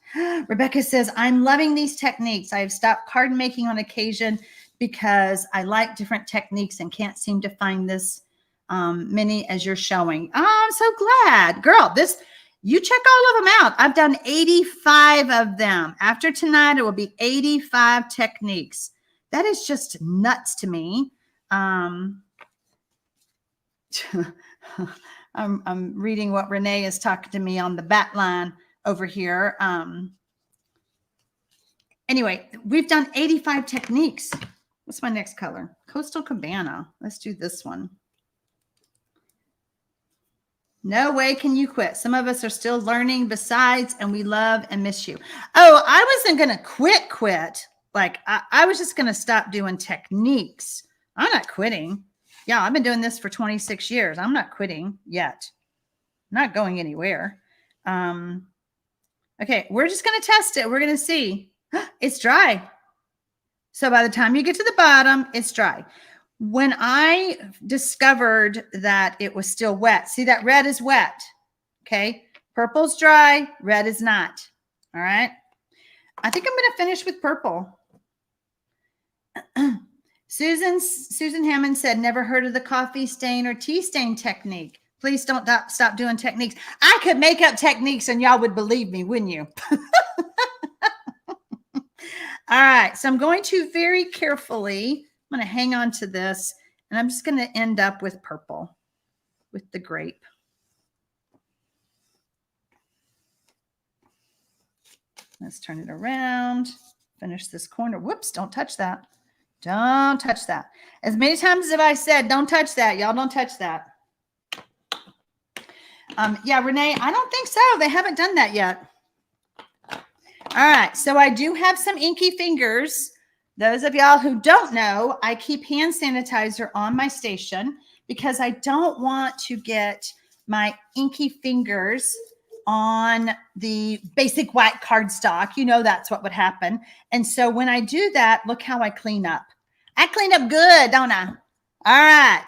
Rebecca says, I'm loving these techniques. I have stopped card making on occasion because I like different techniques and can't seem to find this many as you're showing. Oh, I'm so glad. Girl, you check all of them out. I've done 85 of them. After tonight, it will be 85 techniques. That is just nuts to me. I'm reading what Renee is talking to me on the bat line over here. Anyway, we've done 85 techniques. What's my next color? Coastal Cabana. Let's do this one. No way can you quit. Some of us are still learning besides, and we love and miss you. Oh, I wasn't going to quit. Like I was just going to stop doing techniques. I'm not quitting. Yeah, I've been doing this for 26 years. I'm not quitting yet. I'm not going anywhere. Okay, we're just going to test it. We're going to see. It's dry. So by the time you get to the bottom, it's dry. When I discovered that it was still wet, see that red is wet, okay? Purple's dry, red is not, all right? I think I'm gonna finish with purple. Susan Hammond said, never heard of the coffee stain or tea stain technique. Please don't stop doing techniques. I could make up techniques and y'all would believe me, wouldn't you? All right, so I'm going to very carefully, I'm going to hang on to this, and I'm just going to end up with purple, with the grape. Let's turn it around, finish this corner. Whoops, don't touch that. Don't touch that. As many times as I said, don't touch that. Y'all don't touch that. Yeah, Renee, I don't think so. They haven't done that yet. All right, so I do have some inky fingers. Those of y'all who don't know, I keep hand sanitizer on my station because I don't want to get my inky fingers on the basic white cardstock. You know that's what would happen. And so when I do that, look how I clean up. I clean up good, don't I? All right.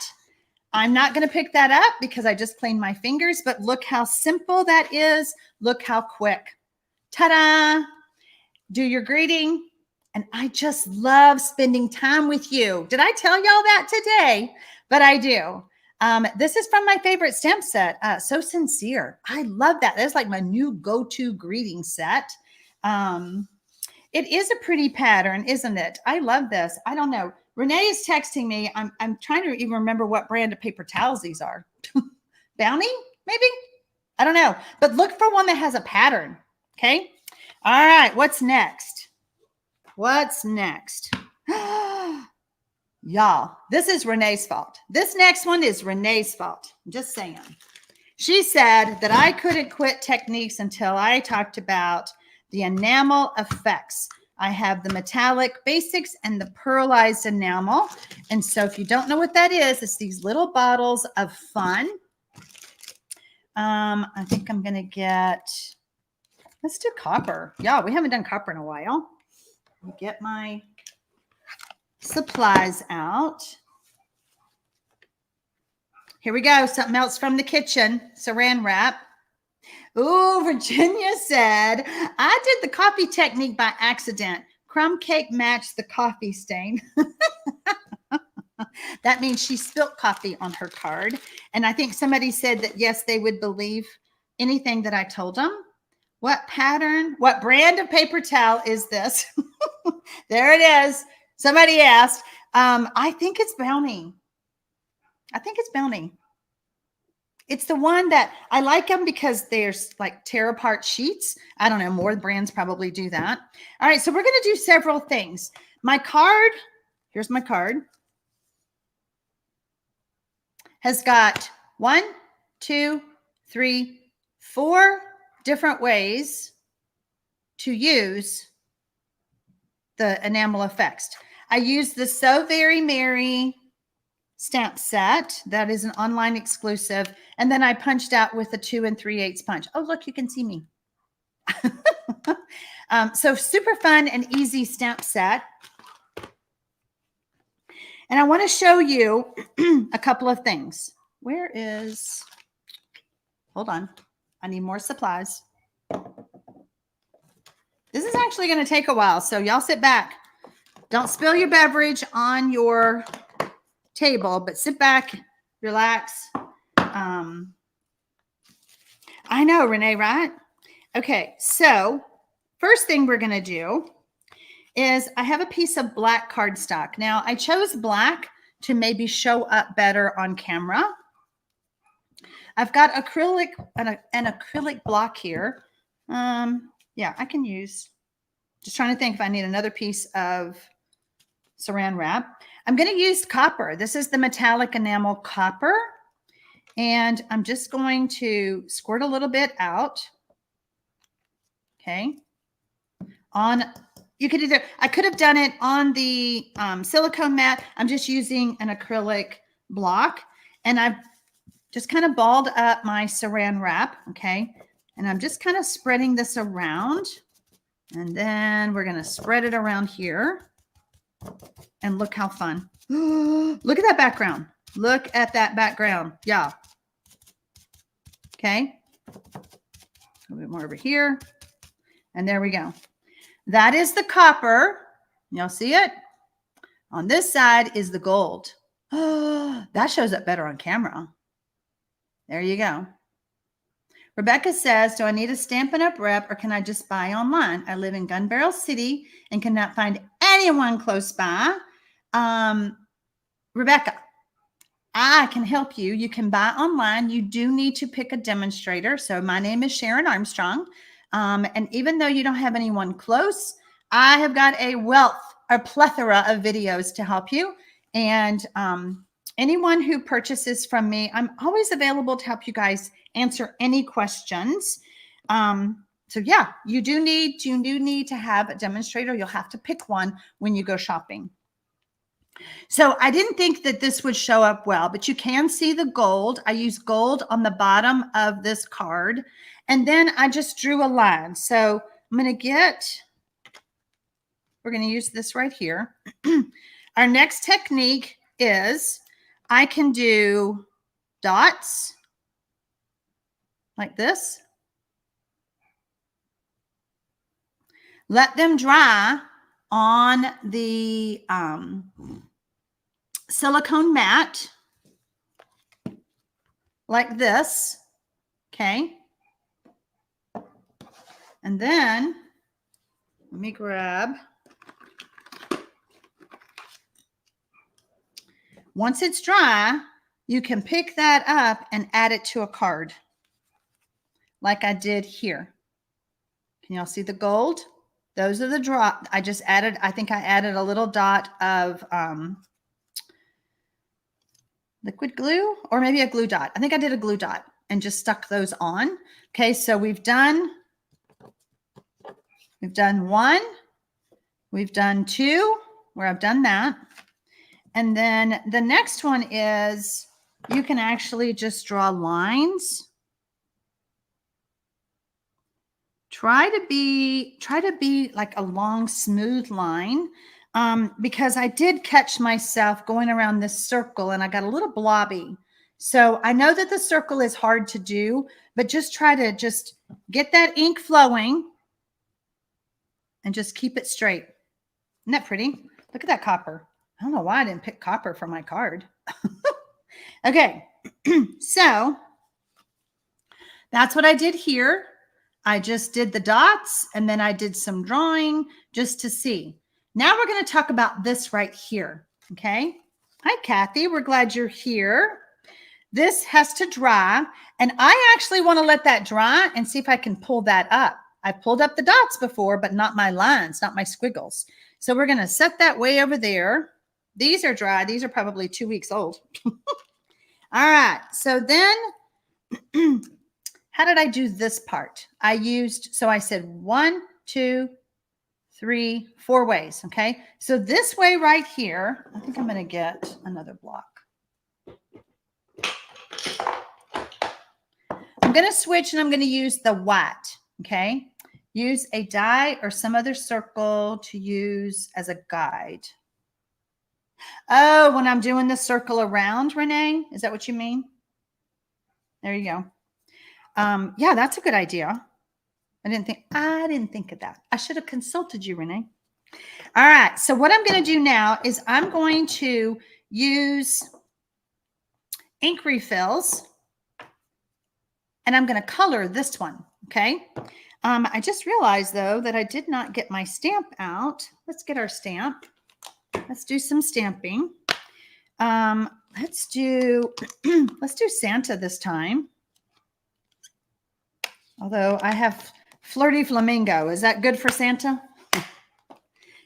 I'm not going to pick that up because I just cleaned my fingers, but look how simple that is. Look how quick. Ta-da! Do your greeting. And I just love spending time with you. Did I tell y'all that today? But I do. This is from my favorite stamp set, So Sincere. I love that. That's like my new go-to greeting set. It is a pretty pattern, isn't it? I love this. I don't know. Renee is texting me. I'm trying to even remember what brand of paper towels these are. Bounty, maybe? I don't know. But look for one that has a pattern, okay? All right, what's next? What's next? Y'all, this is Renee's fault. This next one is Renee's fault. I'm just saying. She said that I couldn't quit techniques until I talked about the enamel effects. I have the metallic basics and the pearlized enamel. And so if you don't know what that is, it's these little bottles of fun. I think I'm going to get, let's do copper. Yeah, we haven't done copper in a while. Let me get my supplies out. Here we go. Something else from the kitchen. Saran wrap. Ooh, Virginia said, I did the coffee technique by accident. Crumb cake matched the coffee stain. That means she spilt coffee on her card. And I think somebody said that, yes, they would believe anything that I told them. What pattern, what brand of paper towel is this? There it is. Somebody asked. I think it's Bounty. I think it's Bounty. It's the one that I like them because there's like tear apart sheets. I don't know, more brands probably do that. All right, so we're going to do several things. My card, here's my card, has got 1, 2, 3, 4 different ways to use the enamel effects. I use the So Very Merry stamp set. That is an online exclusive. And then I punched out with a 2 3/8 punch. Oh, look, you can see me. So super fun and easy stamp set. And I want to show you a couple of things. Where is, hold on. I need more supplies. This is actually going to take a while. So y'all sit back. Don't spill your beverage on your table, but sit back, relax. I know, Renee, right? Okay, so first thing we're going to do is I have a piece of black cardstock. Now, I chose black to maybe show up better on camera. I've got acrylic, an acrylic block here. Yeah, I can use, just trying to think if I need another piece of saran wrap. I'm going to use copper. This is the metallic enamel copper. And I'm just going to squirt a little bit out. Okay. You could either, I could have done it on the silicone mat. I'm just using an acrylic block. And I've just kind of balled up my saran wrap. Okay. And I'm just kind of spreading this around. And then we're going to spread it around here. And look how fun. Look at that background. Look at that background. Yeah. Okay. A little bit more over here. And there we go. That is the copper. Y'all see it? On this side is the gold. Oh, that shows up better on camera. There you go. Rebecca says, do I need a Stampin' Up! Rep or can I just buy online? I live in Gun Barrel City and cannot find anyone close by. Rebecca, I can help you. You can buy online. You do need to pick a demonstrator. So my name is Sharon Armstrong. And even though you don't have anyone close, I have got a plethora of videos to help you. And anyone who purchases from me, I'm always available to help you guys answer any questions. So yeah, you do need to have a demonstrator. You'll have to pick one when you go shopping. So I didn't think that this would show up well, but you can see the gold. I use gold on the bottom of this card. And then I just drew a line. So I'm going to we're going to use this right here. Our next technique is I can do dots like this. Let them dry on the silicone mat like this. Okay. And then let me grab. Once it's dry, you can pick that up and add it to a card like I did here. Can y'all see the gold? Those are the drop. I just added, I think I added a little dot of liquid glue or maybe a glue dot. I think I did a glue dot and just stuck those on. Okay, so we've done one, we've done two, where I've done that. And then the next one is you can actually just draw lines. Try to be like a long, smooth line, because I did catch myself going around this circle and I got a little blobby. So I know that the circle is hard to do, but just try to just get that ink flowing and just keep it straight. Isn't that pretty? Look at that copper. I don't know why I didn't pick copper for my card. Okay, so that's what I did here. I just did the dots and then I did some drawing just to see. Now we're going to talk about this right here. Okay. Hi, Kathy. We're glad you're here. This has to dry. And I actually want to let that dry and see if I can pull that up. I've pulled up the dots before, but not my lines, not my squiggles. So we're going to set that way over there. These are dry. These are probably 2 weeks old. All right. So then how did I do this part? So I said 1, 2, 3, 4 ways. Okay. So this way right here, I think I'm going to get another block. I'm going to switch and I'm going to use the white. Okay. Use a die or some other circle to use as a guide. Oh, when I'm doing the circle around, Renee, is that what you mean? There you go. Yeah, that's a good idea. I didn't think of that. I should have consulted you, Renee. All right. So what I'm going to do now is I'm going to use ink refills and I'm going to color this one. Okay. I just realized though that I did not get my stamp out. Let's get our stamp. Let's do some stamping. Let's do Santa this time. Although I have Flirty Flamingo. Is that good for Santa?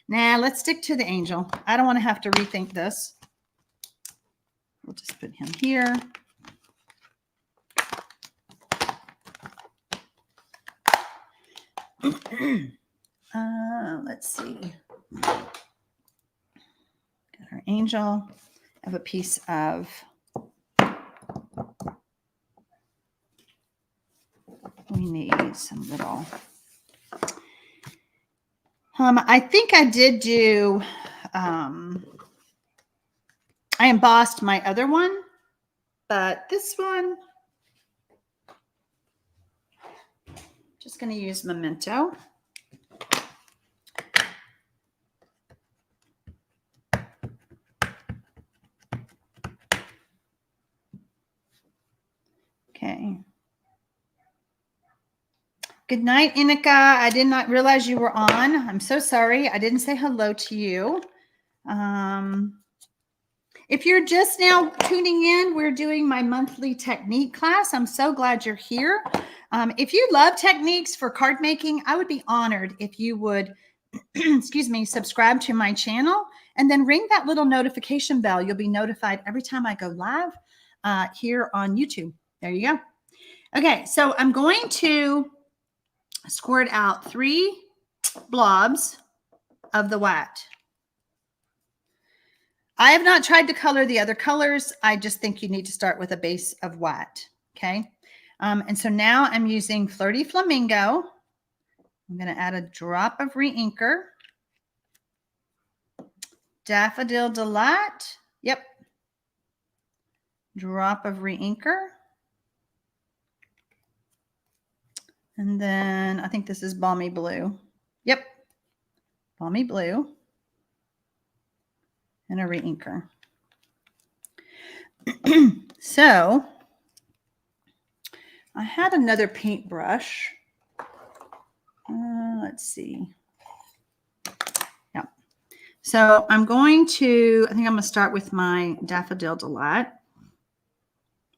Nah, let's stick to the angel. I don't want to have to rethink this. We'll just put him here. Let's see. Got our angel. I have a piece of we need some little I think I did do I embossed my other one, but this one, just going to use Memento. Okay. Good night, Inika. I did not realize you were on. I'm so sorry. I didn't say hello to you. If you're just now tuning in, we're doing my monthly technique class. I'm so glad you're here. If you love techniques for card making, I would be honored if you would, excuse me, subscribe to my channel and then ring that little notification bell. You'll be notified every time I go live here on YouTube. There you go. Okay, so I'm going to squirt out 3 blobs of the white. I have not tried to color the other colors. I just think you need to start with a base of white. Okay. And so now I'm using Flirty Flamingo. I'm going to add a drop of re-inker. Daffodil Delight. Yep. Drop of re-inker. And then I think this is Balmy Blue. Yep. Balmy Blue. And a re-inker. So I had another paintbrush. Let's see. Yeah. So I'm going to, I think I'm going to start with my Daffodil Delight.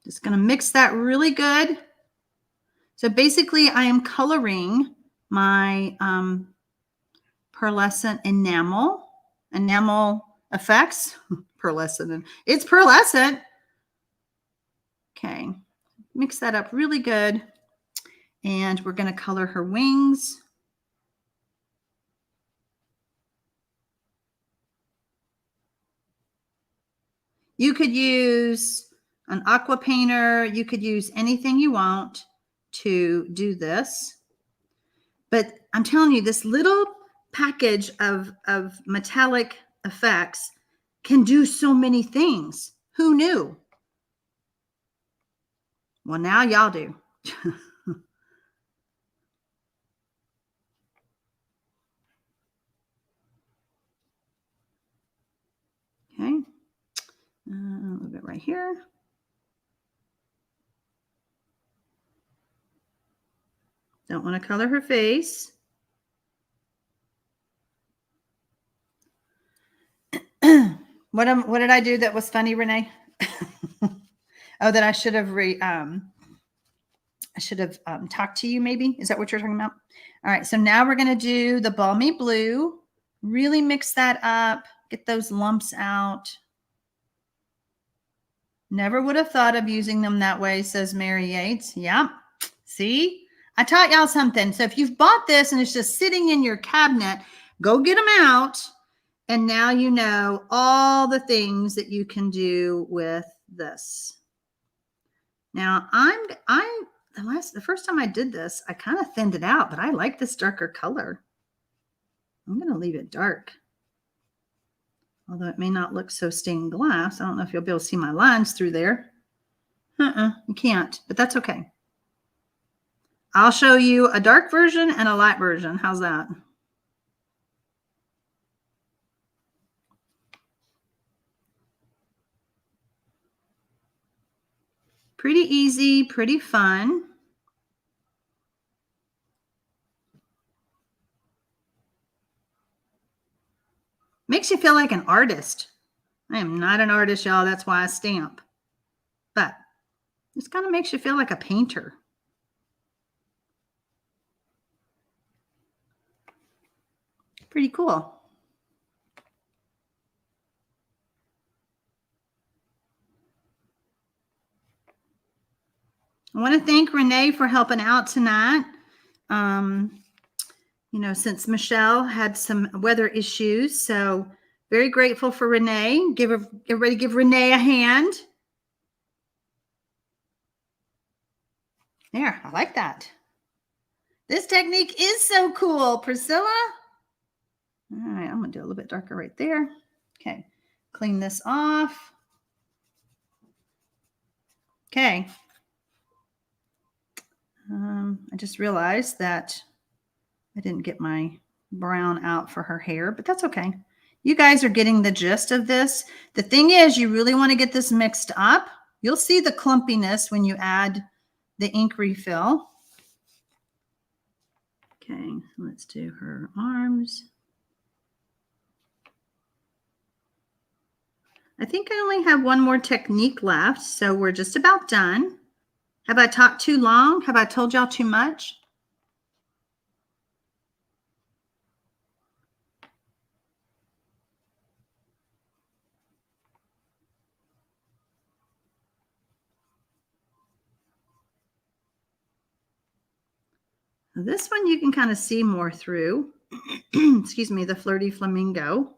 Just going to mix that really good. So basically I am coloring my pearlescent enamel effects. Pearlescent. It's pearlescent. Okay. Mix that up really good. And we're going to color her wings. You could use an aqua painter. You could use anything you want to do this. But I'm telling you, this little package of metallic effects can do so many things. Who knew? Well, now y'all do. Okay. A little bit right here. Don't want to color her face. What did I do that was funny, Renee? Oh, that I should have talked to you maybe. Is that what you're talking about? All right. So now we're going to do the Balmy Blue. Really mix that up. Get those lumps out. Never would have thought of using them that way, says Mary Yates. Yeah. See? I taught y'all something. So if you've bought this and it's just sitting in your cabinet, go get them out. And now you know all the things that you can do with this. Now the first time I did this, I kind of thinned it out, but I like this darker color. I'm going to leave it dark. Although it may not look so stained glass. I don't know if you'll be able to see my lines through there. You can't, but that's okay. I'll show you a dark version and a light version. How's that? Pretty easy, pretty fun. Makes you feel like an artist. I am not an artist, y'all. That's why I stamp. But this kind of makes you feel like a painter. Pretty cool. I want to thank Renee for helping out tonight. You know, since Michelle had some weather issues, so very grateful for Renee. Everybody give Renee a hand. There, I like that. This technique is so cool, Priscilla. All right, I'm gonna do a little bit darker right there. Okay, clean this off. Okay. I just realized that I didn't get my brown out for her hair, but that's okay. You guys are getting the gist of this. The thing is, you really want to get this mixed up. You'll see the clumpiness when you add the ink refill. Okay, let's do her arms. I think I only have one more technique left, so we're just about done. Have I talked too long? Have I told y'all too much? This one you can kind of see more through. Excuse me, the Flirty Flamingo.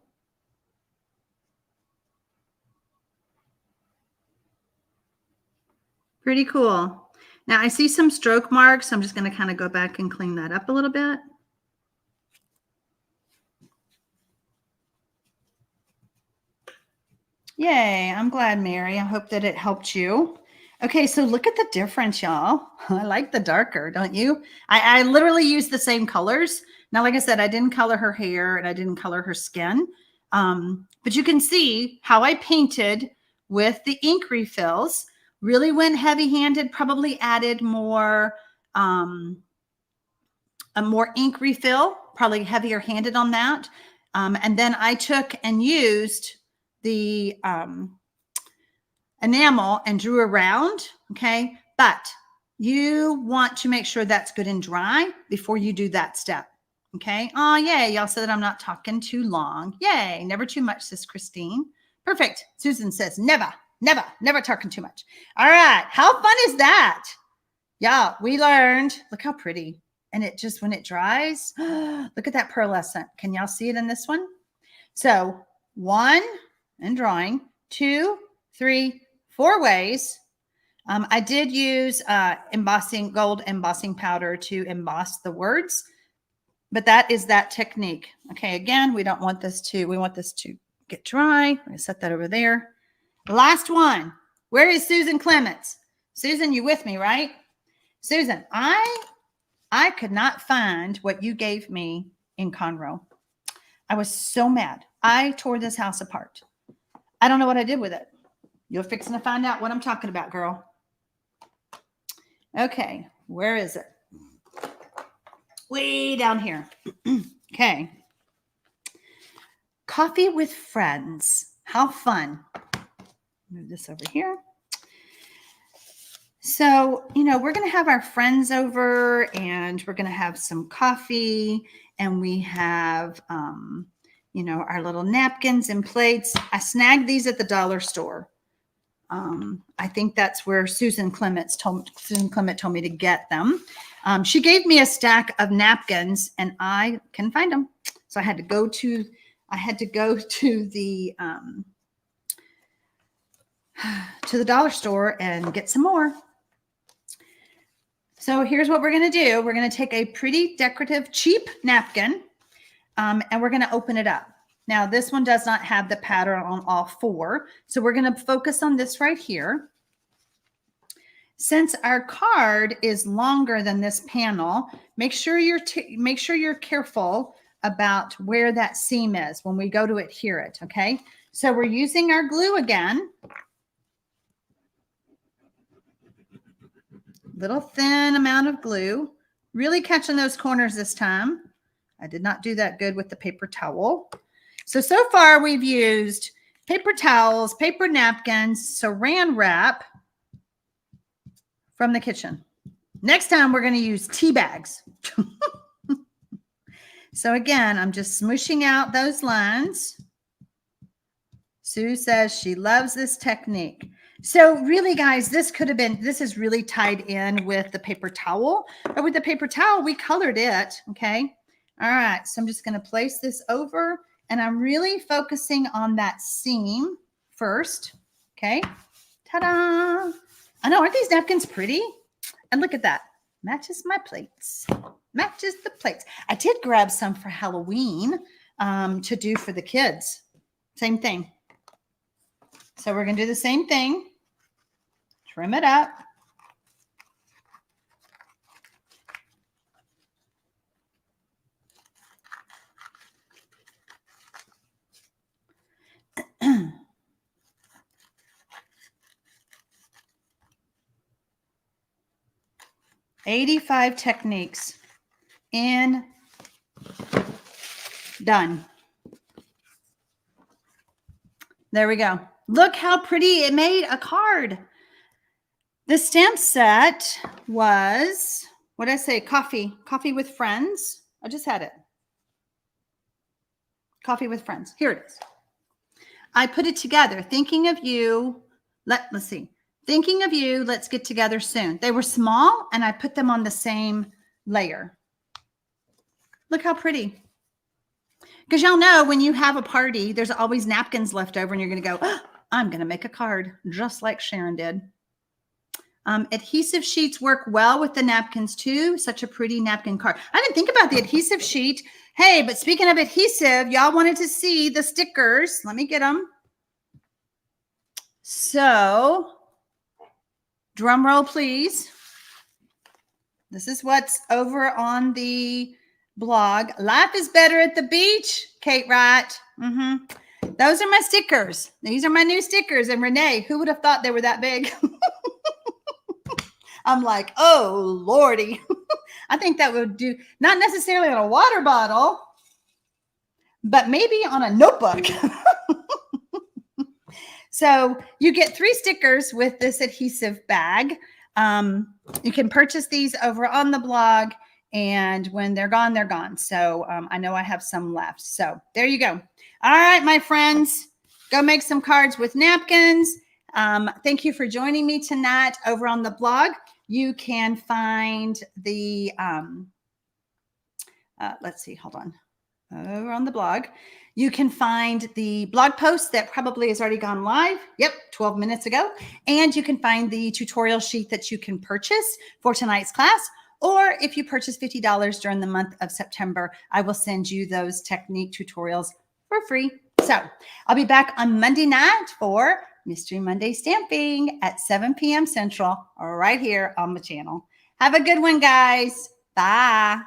Pretty cool. Now I see some stroke marks. So I'm just going to kind of go back and clean that up a little bit. Yay, I'm glad, Mary. I hope that it helped you. Okay, so look at the difference, y'all. I like the darker, don't you? I literally use the same colors. Now, like I said, I didn't color her hair and I didn't color her skin. But you can see how I painted with the ink refills. Really went heavy-handed, probably added more, a more ink refill, probably heavier handed on that. And then I took and used the enamel and drew around, okay? But you want to make sure that's good and dry before you do that step, okay? Oh, yay, y'all said that I'm not talking too long. Yay, never too much, says Christine. Perfect. Susan says never, never, never talking too much. All right, how fun is that? Yeah, we learned. Look how pretty. And it just, when it dries, look at that pearlescent. Can y'all see it in this one? So 1, and drawing, 2, 3, 4 ways. I did use gold embossing powder to emboss the words, but that is that technique. Okay, again, we want this to get dry. I'm gonna set that over there. Last one. Where is Susan Clements? Susan, you with me, right? Susan, I could not find what you gave me in Conroe. I was so mad. I tore this house apart. I don't know what I did with it. You're fixing to find out what I'm talking about, girl. Okay, where is it? Way down here. Okay. Coffee with friends. How fun. Move this over here. So, we're going to have our friends over and we're going to have some coffee and we have, our little napkins and plates. I snagged these at the dollar store. I think that's where Susan Clement told me to get them. She gave me a stack of napkins and I couldn't find them. So I had to go to the dollar store and get some more. So here's what we're going to do. We're going to take a pretty decorative, cheap napkin, and we're going to open it up. Now, this one does not have the pattern on all 4. So we're going to focus on this right here. Since our card is longer than this panel, make sure you're careful about where that seam is when we go to adhere it, okay? So we're using our glue again. Little thin amount of glue, really catching those corners this time. I did not do that good with the paper towel. So far we've used paper towels, paper napkins, saran wrap from the kitchen. Next time we're going to use tea bags. So again, I'm just smooshing out those lines. Sue says she loves this technique. So really, guys, this is really tied in with the paper towel. But with the paper towel, we colored it, okay? All right, so I'm just going to place this over, and I'm really focusing on that seam first, okay? Ta-da! I know, aren't these napkins pretty? And look at that. Matches my plates. Matches the plates. I did grab some for Halloween to do for the kids. Same thing. So we're going to do the same thing. Trim it up. $85 techniques in, done. There we go. Look how pretty it made a card. The stamp set was, what did I say? Coffee with friends. I just had it. Coffee with friends. Here it is. I put it together. Thinking of you. Let's see. Thinking of you. Let's get together soon. They were small and I put them on the same layer. Look how pretty. Because y'all know when you have a party, there's always napkins left over and you're going to go, oh, I'm going to make a card just like Sharon did. Adhesive sheets work well with the napkins too. Such a pretty napkin card. I didn't think about the adhesive sheet. Hey, but speaking of adhesive, y'all wanted to see the stickers. Let me get them. So, drum roll, please. This is what's over on the blog. Life is better at the beach, Kate Wright. Those are my stickers. These are my new stickers. And Renee, who would have thought they were that big? I'm like, oh, Lordy. I think that would do, not necessarily on a water bottle, but maybe on a notebook. So you get 3 stickers with this adhesive bag. You can purchase these over on the blog, and when they're gone, they're gone. So I know I have some left. So there you go. All right, my friends, go make some cards with napkins. Thank you for joining me tonight over on the blog. You can find the, let's see, hold on. Over on the blog, you can find the blog post that probably has already gone live. Yep, 12 minutes ago. And you can find the tutorial sheet that you can purchase for tonight's class. Or if you purchase $50 during the month of September, I will send you those technique tutorials for free. So I'll be back on Monday night for Mystery Monday Stamping at 7 p.m. Central, right here on the channel. Have a good one, guys. Bye.